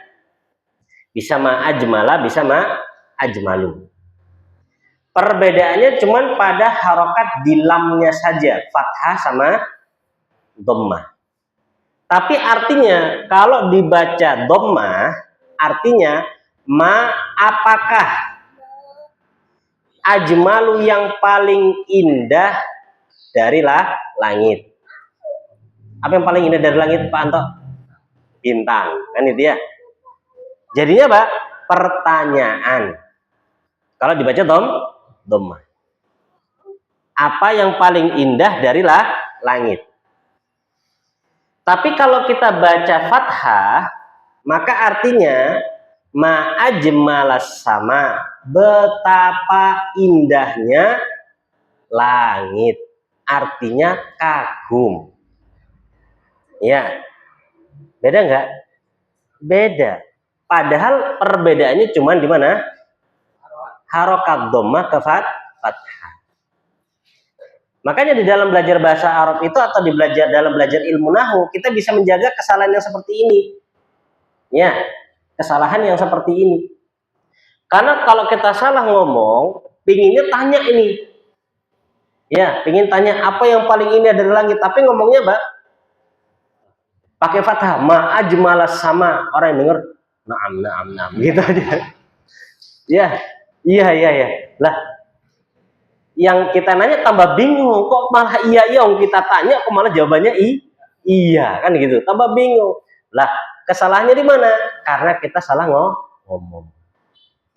Bisa ma ajmala, bisa ma ajmalu. Perbedaannya cuma pada harokat di lamnya saja, fathah sama dhammah. Tapi artinya kalau dibaca dhammah, artinya ma apakah ajmalu yang paling indah dari langit. Apa yang paling indah dari langit, Pak Anto? Bintang, kan itu ya. Jadinya Pak, pertanyaan. Kalau dibaca dhammah. Apa yang paling indah dari langit? Tapi kalau kita baca fathah, maka artinya ma ajmalas sama, betapa indahnya langit. Artinya kagum. Ya. Beda nggak? Beda. Padahal perbedaannya cuma di mana? Harokat dhammah ke fathah. Makanya di dalam belajar bahasa Arab itu atau dalam belajar ilmu nahwu kita bisa menjaga kesalahan yang seperti ini. Ya, kesalahan yang seperti ini. Karena kalau kita salah ngomong, pinginnya tanya ini. Ya, pingin tanya apa yang paling indah dari langit, tapi ngomongnya Mbak pakai fathah, ma ajmalas sama. Orang yang denger naam gitu aja. Ya, iya. Lah, yang kita nanya tambah bingung, kok malah iya kita tanya kok malah jawabannya iya kan gitu, tambah bingung. Lah, kesalahannya di mana? Karena kita salah ngomong.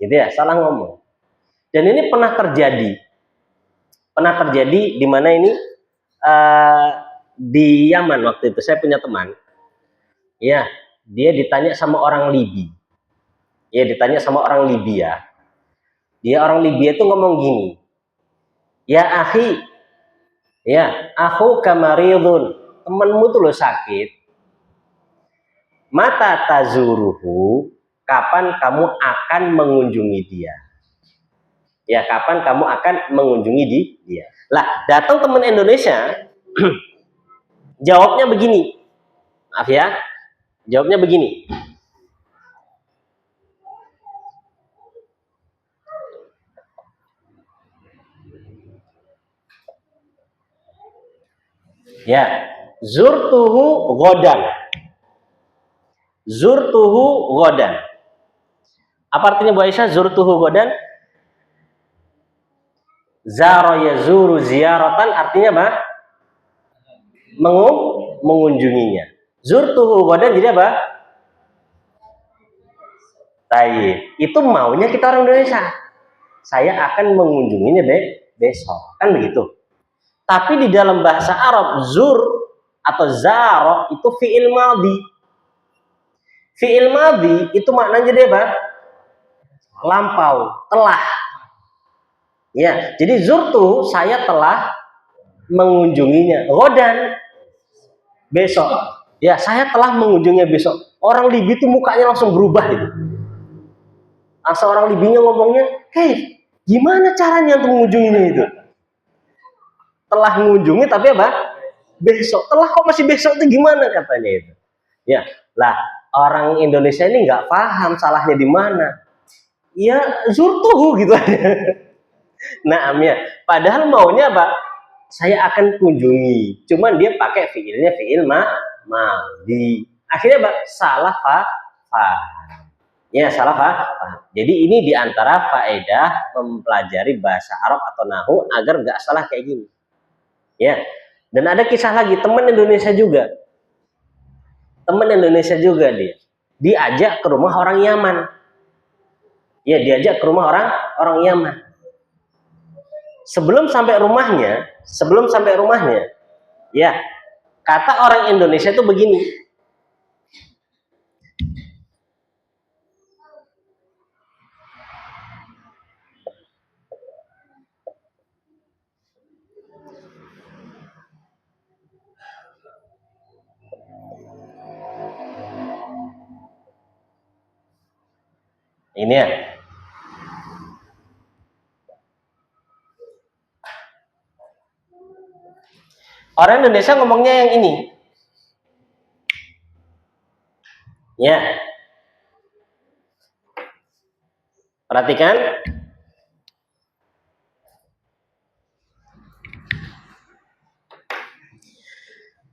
Gitu ya, salah ngomong. Dan ini pernah terjadi di mana ini di Yaman waktu itu saya punya teman. Ya, dia ditanya sama orang Libya. Dia orang Libya itu ngomong gini. Ya akhi, ya aku kamaridun, temanmu tuh lo sakit. Mata tazuruhu, kapan kamu akan mengunjungi dia? Ya, kapan kamu akan mengunjungi dia? Lah, datang teman Indonesia, jawabnya begini. Maaf ya, jawabnya begini. Ya, zurtuhu ghodan. Apa artinya Bu Aisyah zurtuhu ghodan? Zara yazuru ziyaratan, artinya apa? Mengunjunginya. Zurtuhu ghodan jadi apa? Tayyib. Itu maunya kita orang Indonesia. Saya akan mengunjunginya besok. Kan begitu. Tapi di dalam bahasa Arab, zur atau zaro itu fi'il madhi. Fi'il madhi itu maknanya dia apa? Lampau, telah. Ya, jadi zurtu saya telah mengunjunginya. Ghodan, besok. Ya, saya telah mengunjunginya besok. Orang Libya itu mukanya langsung berubah itu. Asal orang Libyanya ngomongnya, "Hei, gimana caranya untuk mengunjunginya itu?" Telah mengunjungi tapi apa? Besok. Telah kok masih besok itu gimana katanya itu? Ya, lah orang Indonesia ini nggak paham salahnya di mana. Ya zurtuhu gitu aja. Nah, ya. Padahal maunya apa? Saya akan kunjungi. Cuman dia pakai fiilnya fiil madhi. Akhirnya apa? Salah paham. Ya, salah paham. Jadi ini diantara faedah mempelajari bahasa Arab atau nahu agar nggak salah kayak gini. Ya. Dan ada kisah lagi teman Indonesia juga. Teman Indonesia juga dia. Diajak ke rumah orang Yaman. Ya, diajak ke rumah orang Yaman. Sebelum sampai rumahnya, ya, kata orang Indonesia itu begini. Ini ya. Orang Indonesia ngomongnya yang ini. Ya. Perhatikan.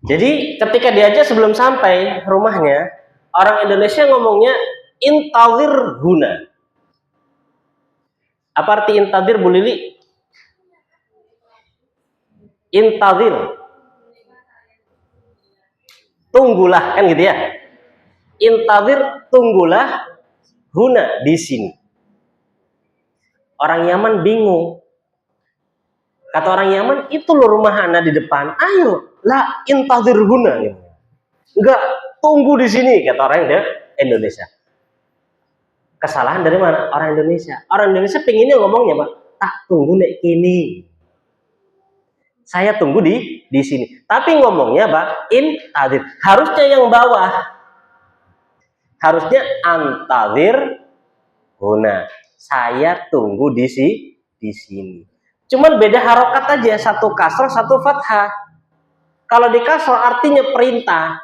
Jadi ketika diajak sebelum sampai rumahnya, orang Indonesia ngomongnya intawir huna. Apa arti intawir, Bu Lili? Intawir. Tunggulah, kan gitu ya. Intawir, tunggulah huna, di sini. Orang Yaman bingung. Kata orang Yaman, itu loh rumah Ana di depan. Ayo, lah intawir huna. Enggak, tunggu di sini, kata orang Indonesia. Kesalahan dari mana? Orang Indonesia. Orang Indonesia pengennya ngomongnya, Pak, tak tunggu nek kini. Saya tunggu di sini. Tapi ngomongnya, Pak, intawir. Harusnya yang bawah. Harusnya antawir huna. Saya tunggu di sini. Cuman beda harokat aja, satu kasroh, satu fathah. Kalau di kasroh artinya perintah,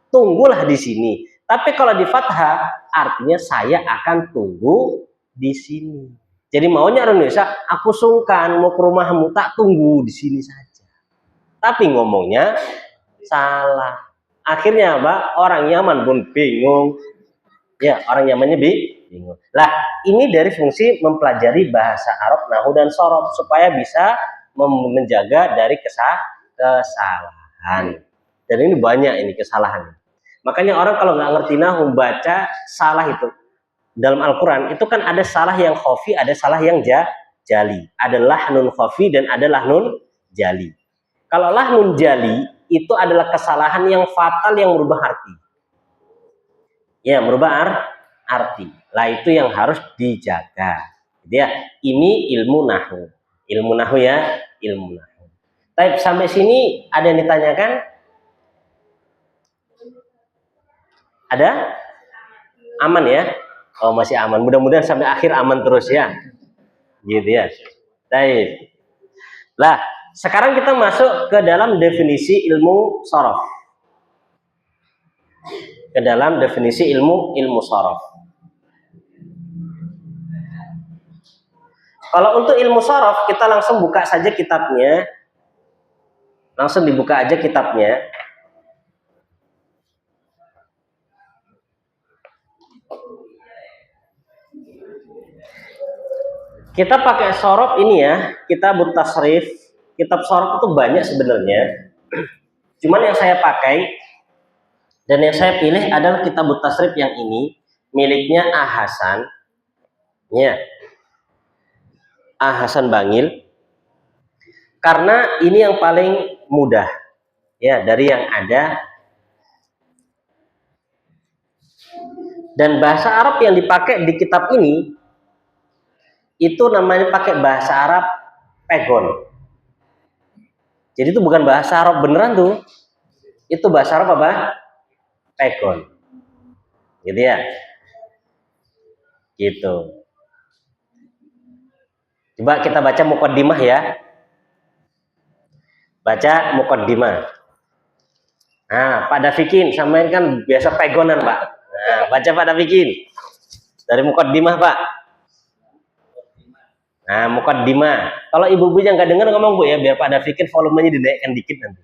tunggulah di sini. Tapi kalau di fathah artinya saya akan tunggu di sini. Jadi maunya orang Indonesia, aku sungkan mau ke rumahmu, tak tunggu di sini saja. Tapi ngomongnya salah. Akhirnya apa? Orang Yaman pun bingung. Ya, orang Yamannya bingung. Lah, ini dari fungsi mempelajari bahasa Arab, nahu dan sorof supaya bisa menjaga dari kesalahan. Dan ini banyak ini kesalahan. Makanya orang kalau nggak ngerti nahu baca salah itu dalam Al-Quran itu kan ada salah yang khafi, ada salah yang jali. Ada lahnun khafi dan ada lahnun jali. Kalau lahnun jali itu adalah kesalahan yang fatal yang merubah arti. Ya, merubah arti. Lah itu yang harus dijaga. Ya, ini ilmu nahu. Ilmu nahu ya, ilmu nahu. Tapi sampai sini ada yang ditanyakan? Ada? Aman ya? Oh, masih aman. Mudah-mudahan sampai akhir aman terus ya. Gitu ya. Baik. Lah, sekarang kita masuk ke dalam definisi ilmu sorof. Ke dalam definisi ilmu sorof. Kalau untuk ilmu sorof, kita langsung buka saja kitabnya. Langsung dibuka aja kitabnya. Kita pakai sorof ini ya, kitab tasrif. Kitab sorof itu banyak sebenarnya. Cuman yang saya pakai dan yang saya pilih adalah kitab tasrif yang ini, miliknya Hasan. Ya. Hasan Bangil. Karena ini yang paling mudah ya dari yang ada. Dan bahasa Arab yang dipakai di kitab ini itu namanya pakai bahasa Arab pegon. Jadi itu bukan bahasa Arab beneran tuh. Itu bahasa Arab apa? Pegon. Gitu ya. Gitu. Coba kita baca muqaddimah ya. Baca muqaddimah. Nah, Pak Dafikin samain kan biasa pegonan, Pak. Nah, baca Pak Dafikin. Dari mukaddimah, Pak. Nah, mukaddimah. Kalau ibu-ibu yang nggak dengar ngomong Bu ya, biar Pak Dafikin volumenya dinaikkan dikit nanti.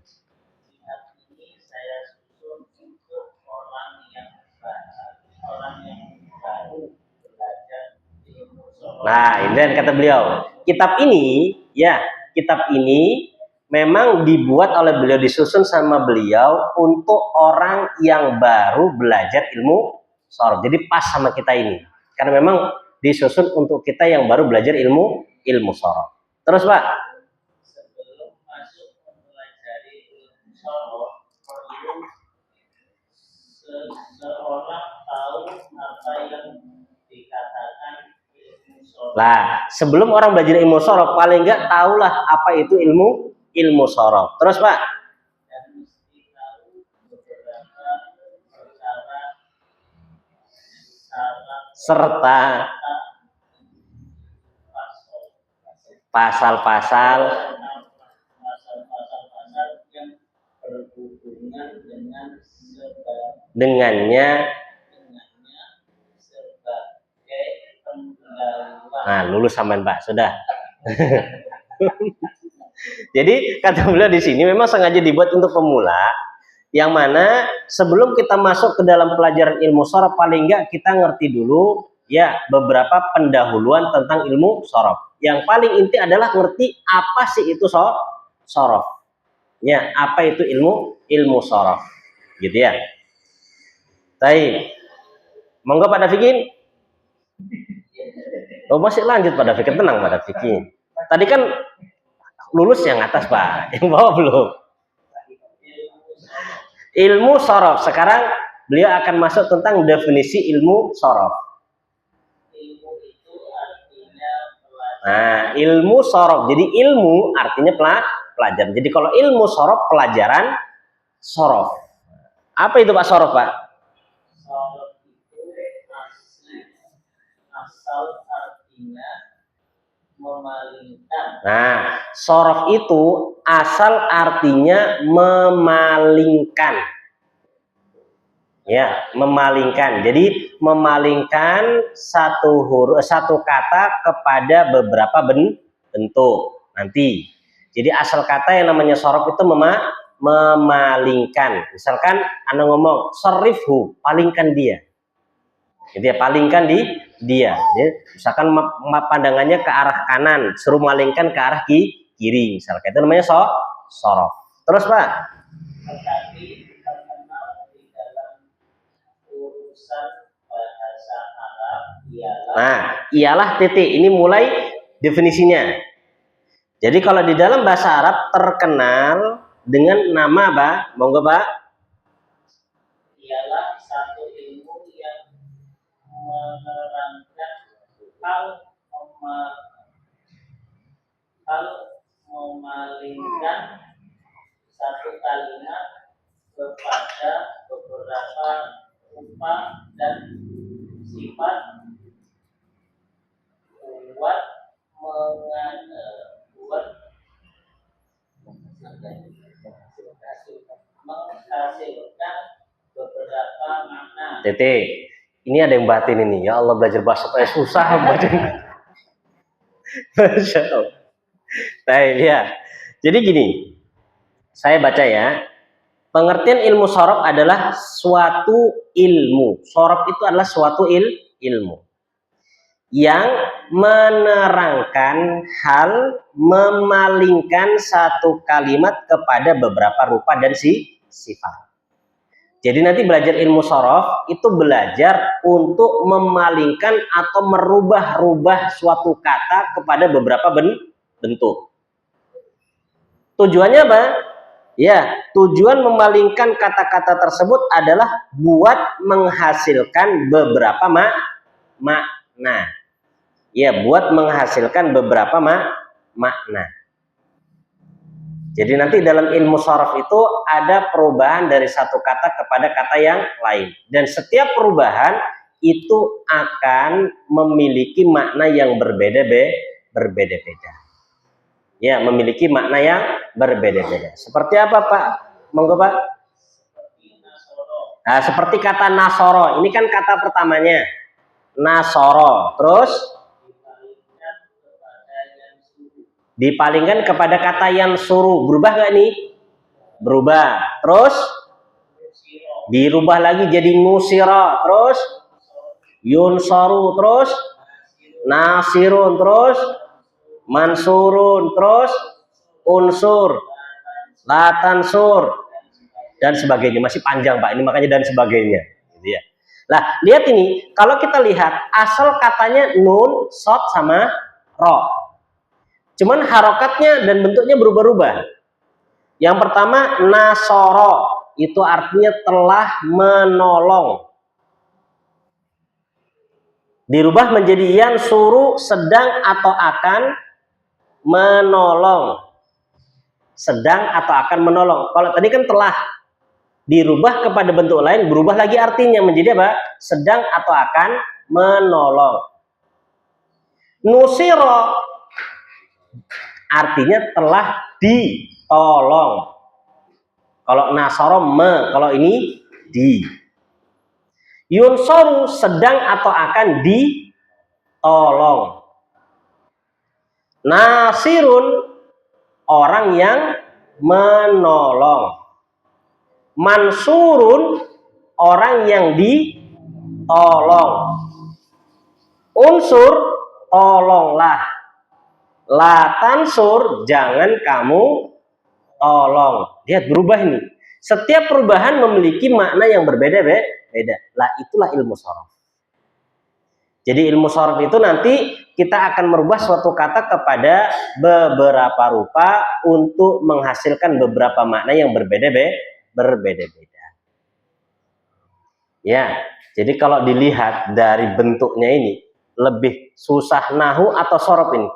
Nah, ini kan kata beliau. Kitab ini, ya, kitab ini memang dibuat oleh beliau, disusun sama beliau untuk orang yang baru belajar ilmu sorof. Jadi pas sama kita ini. Karena memang disusun untuk kita yang baru belajar ilmu sorof. Terus Pak. Sebelum masuk mempelajari ilmu sorof, perlu seseorang tahu apa yang dikatakan ilmu sorof. Nah, sebelum orang belajar ilmu sorof, paling enggak tahulah apa itu ilmu sorof. Terus Pak. Dan mesti tahu beberapa perkara serta pasal-pasal yang berhubungan dengannya sebagai pendahuluan. Nah, lulus sampean Pak, sudah. Jadi kata beliau di sini memang sengaja dibuat untuk pemula, yang mana sebelum kita masuk ke dalam pelajaran ilmu sorof, paling enggak kita ngerti dulu ya beberapa pendahuluan tentang ilmu sorof. Yang paling inti adalah ngerti apa sih itu sorof. Ya, apa itu ilmu sorof. Gitu ya. Baik. Monggo Pak Dafikin. Oh, masih lanjut Pak Dafikin, tenang Pak Dafikin. Tadi kan lulus yang atas Pak, yang bawah belum. Ilmu sorof. Sekarang beliau akan masuk tentang definisi ilmu sorof. Nah, ilmu sorof. Jadi ilmu artinya pelajaran. Jadi kalau ilmu sorof, pelajaran sorof. Apa itu Pak sorof Pak? Sorof itu asal artinya memalingkan. Nah, sorof itu asal artinya memalingkan. Ya, memalingkan. Jadi memalingkan satu kata kepada beberapa bentuk. Nanti. Jadi asal kata yang namanya sorof itu memalingkan. Misalkan Anda ngomong sorifhu, palingkan dia. Jadi ya, palingkan dia. Jadi, misalkan pandangannya ke arah kanan, suruh malingkan ke arah kiri. Misalkan itu namanya sorof. Terus Pak. Tetapi terkenal di dalam urusan bahasa Arab ialah. Nah, ialah titik. Ini mulai definisinya. Jadi kalau di dalam bahasa Arab terkenal dengan nama apa? Monggo Pak. Ialah satu ilmu yang menerangkan hal memalingkan satu kalimat kepada beberapa rupa dan sifat buat menghasilkan beberapa makna. Titik. Ini ada yang batin ini. Ya Allah, belajar bahasa susah baca. Masya Allah. Baik ya. Jadi gini, saya baca ya. Pengertian ilmu sorof adalah suatu ilmu. Sorof itu adalah suatu ilmu yang menerangkan hal, memalingkan satu kalimat kepada beberapa rupa dan sifat. Jadi nanti belajar ilmu sorof itu belajar untuk memalingkan atau merubah-rubah suatu kata kepada beberapa bentuk. Tujuannya apa? Ya, tujuan memalingkan kata-kata tersebut adalah buat menghasilkan beberapa makna. Ya, buat menghasilkan beberapa makna. Jadi nanti dalam ilmu sorof itu ada perubahan dari satu kata kepada kata yang lain. Dan setiap perubahan itu akan memiliki makna yang berbeda-beda. Ya, memiliki makna yang berbeda-beda. Seperti apa Pak? Monggo Pak. Seperti nasoro. Nah, seperti kata nasoro, ini kan kata pertamanya. Nasoro, terus dipalingkan kepada kata yang suruh. Berubah nggak nih? Berubah. Terus dirubah lagi jadi nusiro, terus yunsoru, terus nasirun, terus mansurun, terus unsur, latansur, dan sebagainya. Masih panjang Pak, ini makanya dan sebagainya. Gitu ya. Nah, lihat ini, kalau kita lihat asal katanya nun, sod, sama ro. Cuman harokatnya dan bentuknya berubah-ubah. Yang pertama, nasoro, itu artinya telah menolong. Dirubah menjadi yang suruh, sedang atau akan menolong. Sedang atau akan menolong. Kalau tadi kan telah dirubah kepada bentuk lain, berubah lagi artinya menjadi apa? Sedang atau akan menolong. Nusiro artinya telah ditolong. Kalau nasoro kalau ini di. Yunsoru sedang atau akan ditolong. Nasirun orang yang menolong. Mansurun orang yang ditolong. Unsur tolonglah. Latansur jangan kamu tolong. Lihat berubah ini. Setiap perubahan memiliki makna yang berbeda-beda. Lah itulah ilmu sorof. Jadi ilmu sorof itu nanti kita akan merubah suatu kata kepada beberapa rupa untuk menghasilkan beberapa makna yang berbeda-beda. Ya, jadi kalau dilihat dari bentuknya ini lebih susah nahu atau sorof ini?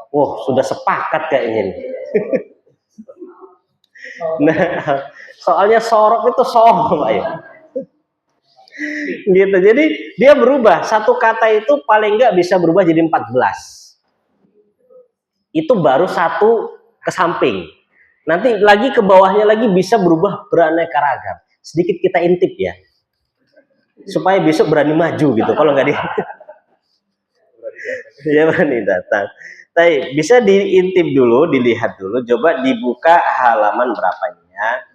Wah, sudah sepakat kayaknya ini. Nah, soalnya sorof itu sorof, ayo. Gitu. Jadi dia berubah. Satu kata itu paling nggak bisa berubah jadi 14. Itu baru satu ke samping. Nanti lagi ke bawahnya lagi bisa berubah beraneka ragam. Sedikit kita intip ya. Supaya besok berani maju gitu. Kalau nggak ya berani datang. Tapi bisa diintip dulu, dilihat dulu. Coba dibuka halaman berapa ini ya.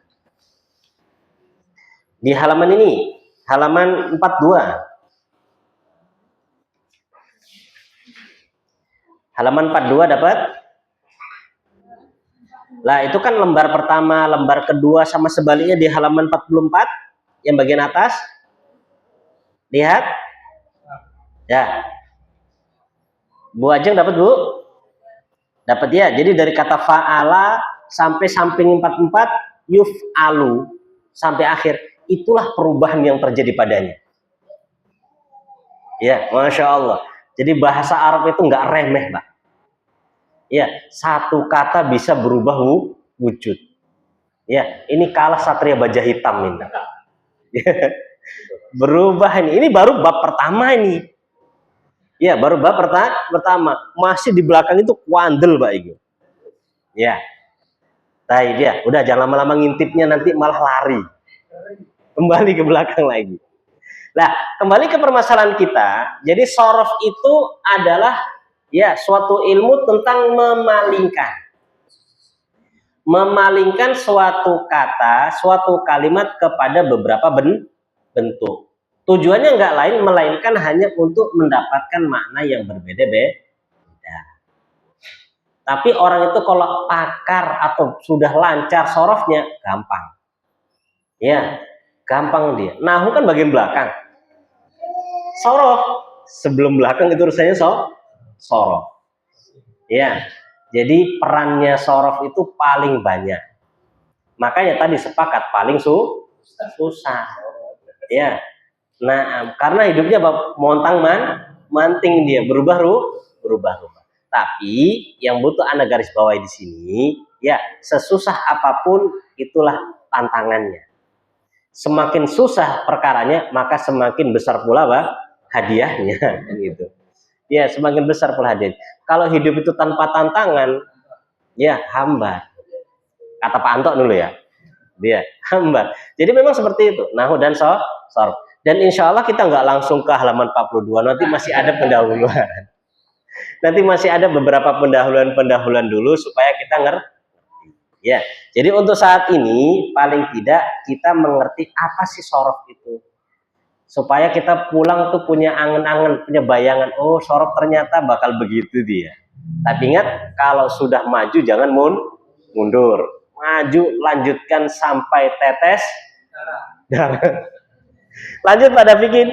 Di halaman ini. Halaman 42. Halaman 42 dapat? Lah itu kan lembar pertama, lembar kedua sama sebaliknya di halaman 44 yang bagian atas. Lihat. Ya. Bu Ajeng dapat, Bu? Dapat ya. Jadi dari kata fa'ala sampai samping 44 yuf'alu sampai akhir, itulah perubahan yang terjadi padanya. Ya, Masya Allah. Jadi bahasa Arab itu nggak remeh, Pak. Ya, satu kata bisa berubah wujud. Ya, ini kalah Satria Baja Hitam ini. Berubah ini. Ini baru bab pertama ini. Ya, baru bab pertama. Masih di belakang itu kuandel, Pak Igo. Ya. Baik ya, udah jangan lama-lama ngintipnya nanti malah lari. Kembali ke belakang lagi. Nah, kembali ke permasalahan kita. Jadi sorof itu adalah ya suatu ilmu tentang memalingkan. Memalingkan suatu kata, suatu kalimat kepada beberapa bentuk. Tujuannya nggak lain melainkan hanya untuk mendapatkan makna yang berbeda-beda. Tapi orang itu kalau pakar atau sudah lancar sorofnya gampang. Ya, gampang dia. Nahu kan bagian belakang. Sorof sebelum belakang itu urusannya sorof. Ya, jadi perannya sorof itu paling banyak. Makanya tadi sepakat paling susah. Ya, nah karena hidupnya montang manting dia berubah. Tapi yang butuh Anda garis bawahi di sini, ya sesusah apapun itulah tantangannya. Semakin susah perkaranya, maka semakin besar pula hadiahnya, gitu. Ya, semakin besar pula hadiahnya. Kalau hidup itu tanpa tantangan, ya hambar. Kata Pak Anto dulu ya. Dia hamba. Jadi memang seperti itu, nahu dan sorf. Dan insya Allah kita nggak langsung ke halaman 42, nanti masih ada pendahuluan. Nanti masih ada beberapa pendahuluan dulu supaya kita ngerti. Ya, jadi untuk saat ini paling tidak kita mengerti apa sih sorof itu, supaya kita pulang tuh punya angan-angan, punya bayangan, oh sorof ternyata bakal begitu dia. Tapi ingat, kalau sudah maju jangan mundur, maju lanjutkan sampai tetes darah. Lanjut pada bikin.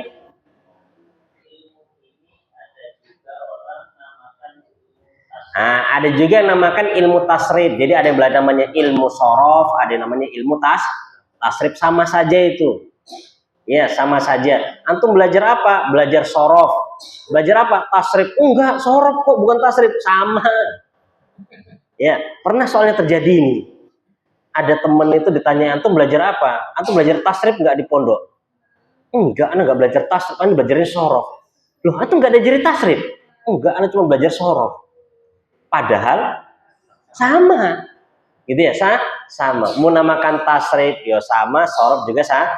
Nah, ada juga yang namakan ilmu tasrif. Jadi ada yang belajar namanya ilmu sorof, ada yang namanya ilmu tasrif, sama saja itu. Ya, sama saja. Antum belajar apa? Belajar sorof. Belajar apa? Tasrif. Enggak, sorof kok, bukan tasrif. Sama. Ya, pernah soalnya terjadi ini. Ada temen itu ditanya, antum belajar apa? Antum belajar tasrif enggak di pondok? Enggak, anda enggak belajar tasrif, anda belajarnya sorof. Loh, antum enggak ada jadi tasrif? Enggak, anda cuma belajar sorof. Padahal sama, gitu ya, sama. Mau namakan tasrif, ya sama, sorof juga sama.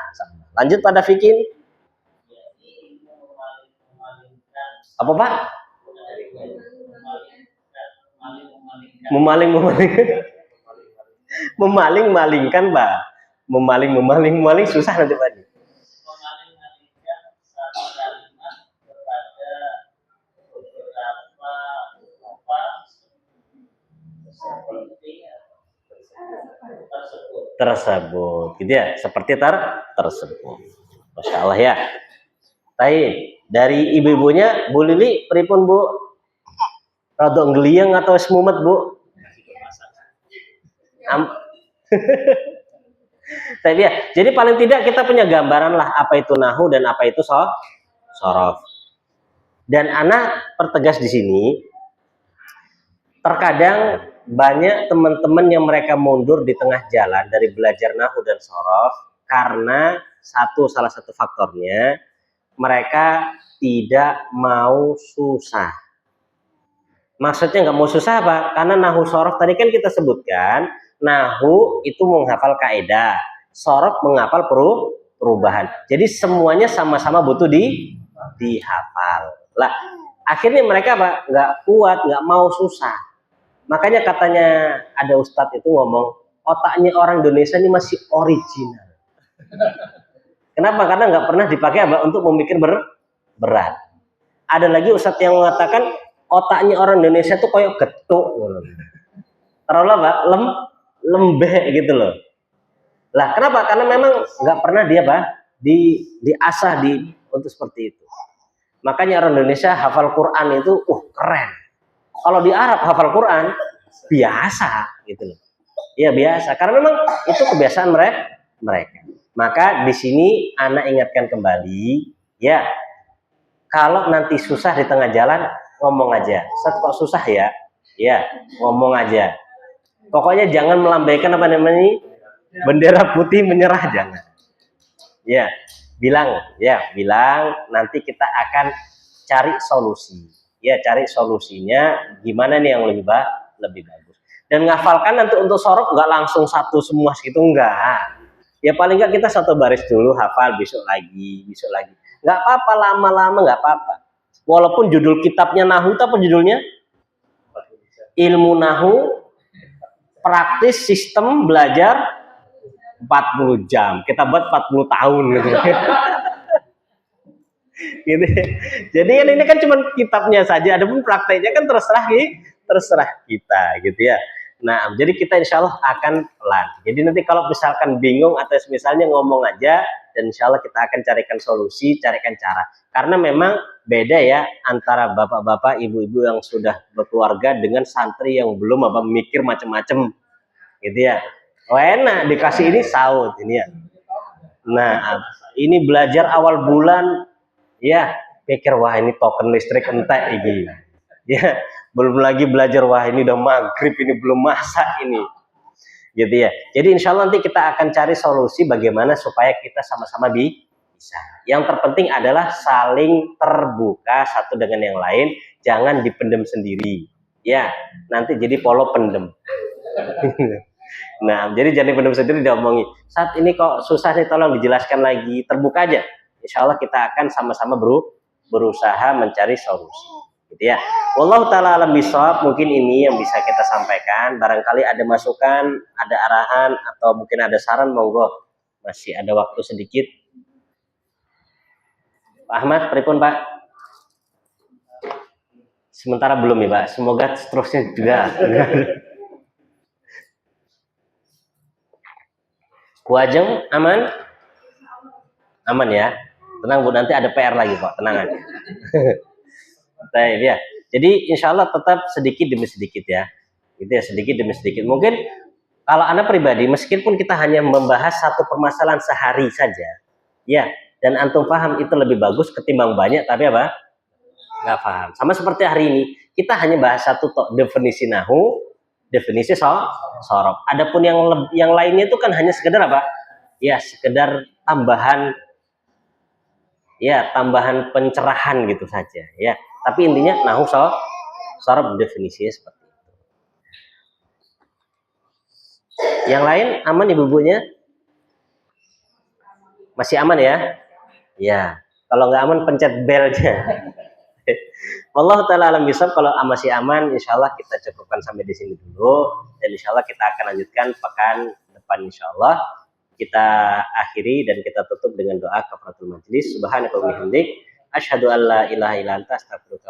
Lanjut pada fikih. Apa Pak? Memaling-malingkan Pak. Memaling susah nanti Pak. Tersebut, gitu ya, seperti tersebut. Masya Allah ya. Baik, dari ibu-ibunya Bu Lili pripun Bu? Rada ngliyeng atau wis mumet Bu? Tapi ya, jadi paling tidak kita punya gambaran lah apa itu nahu dan apa itu sorof. Dan anak pertegas di sini, terkadang banyak teman-teman yang mereka mundur di tengah jalan dari belajar nahu dan sorof karena salah satu faktornya mereka tidak mau susah. Maksudnya nggak mau susah apa? Karena nahu sorof tadi kan kita sebutkan, nahu itu menghafal kaidah, sorof menghafal perubahan. Jadi semuanya sama-sama butuh dihafal. Lah, akhirnya mereka apa? Nggak kuat, nggak mau susah. Makanya katanya ada ustadz itu ngomong, otaknya orang Indonesia ini masih original. Kenapa? Karena nggak pernah dipakai apa? Untuk memikir berat. Ada lagi ustadz yang mengatakan otaknya orang Indonesia tuh kayak getuk. Terlalu apa? Lembek gitu loh. Lah kenapa? Karena memang nggak pernah dia diasah untuk seperti itu. Makanya orang Indonesia hafal Quran itu keren. Kalau di Arab hafal Quran biasa gitu loh. Ya biasa, karena memang itu kebiasaan mereka. Maka di sini anak ingatkan kembali, ya, kalau nanti susah di tengah jalan ngomong aja. Ustaz kok susah ya? Ya, ngomong aja. Pokoknya jangan melambaikan apa namanya bendera putih menyerah, jangan. Ya, bilang nanti kita akan cari solusi. Ya, cari solusinya gimana nih yang lebih bagus. Dan ngafalkan nanti untuk sorof nggak langsung satu semua gitu, enggak. Ya paling nggak kita satu baris dulu hafal, besok lagi. Nggak apa-apa, lama-lama nggak apa-apa. Walaupun judul kitabnya nahu, apa judulnya? Ilmu nahu, praktis sistem belajar 40 jam. Kita buat 40 tahun gitu. Gitu. Jadi ini kan cuma kitabnya saja, adapun prakteknya kan terserah kita gitu ya. Nah, jadi kita insya Allah akan pelan. Jadi nanti kalau misalkan bingung atau misalnya ngomong aja, dan insya Allah kita akan carikan solusi, carikan cara. Karena memang beda ya antara bapak-bapak, ibu-ibu yang sudah berkeluarga dengan santri yang belum mikir macam-macam, gitu ya. Enak dikasih ini saut ini ya. Nah, ini belajar awal bulan. Ya, pikir wah ini token listrik entek ini. Ya, belum lagi belajar wah ini udah maghrib ini belum masak ini. Gitu ya. Jadi insya Allah nanti kita akan cari solusi bagaimana supaya kita sama-sama bisa. Yang terpenting adalah saling terbuka satu dengan yang lain, jangan dipendem sendiri. Ya, nanti jadi polo pendem. Nah, jadi jangan dipendam sendiri diomongi. Saat ini kok susah nih, tolong dijelaskan lagi. Terbuka aja. Insya Allah kita akan sama-sama berusaha mencari solusi. Gitu ya. Wallahu taala alam bisawab. Mungkin ini yang bisa kita sampaikan. Barangkali ada masukan, ada arahan, atau mungkin ada saran, monggo. Masih ada waktu sedikit. Pak Ahmad, pripun Pak? Sementara belum ya Pak. Semoga seterusnya juga. Bu Ajeng, aman? Aman ya. Tenang Bu, nanti ada PR lagi kok, tenang aja. Baik ya. Jadi insya Allah tetap sedikit demi sedikit ya. Gitu ya, sedikit demi sedikit. Mungkin kalau Anda pribadi, meskipun kita hanya membahas satu permasalahan sehari saja, ya, dan antum paham itu lebih bagus ketimbang banyak, tapi apa? Nggak paham. Sama seperti hari ini, kita hanya bahas satu definisi nahu, definisi sorob. Adapun yang lainnya itu kan hanya sekedar apa? Ya, sekedar tambahan, ya, tambahan pencerahan gitu saja. Ya, tapi intinya nahu sorob definisinya seperti itu. Yang lain aman ibu-ibunya? Masih aman ya? Ya, kalau nggak aman pencet belnya. Wallahu taala alam bisawab. Kalau masih aman, insya Allah kita cukupkan sampai di sini dulu, dan insya Allah kita akan lanjutkan pekan depan. Insya Allah kita akhiri dan kita tutup dengan doa kafaratul majelis. Subhanaka wa bihamdik, asyhadu an la ilaha illa anta, astaghfiruka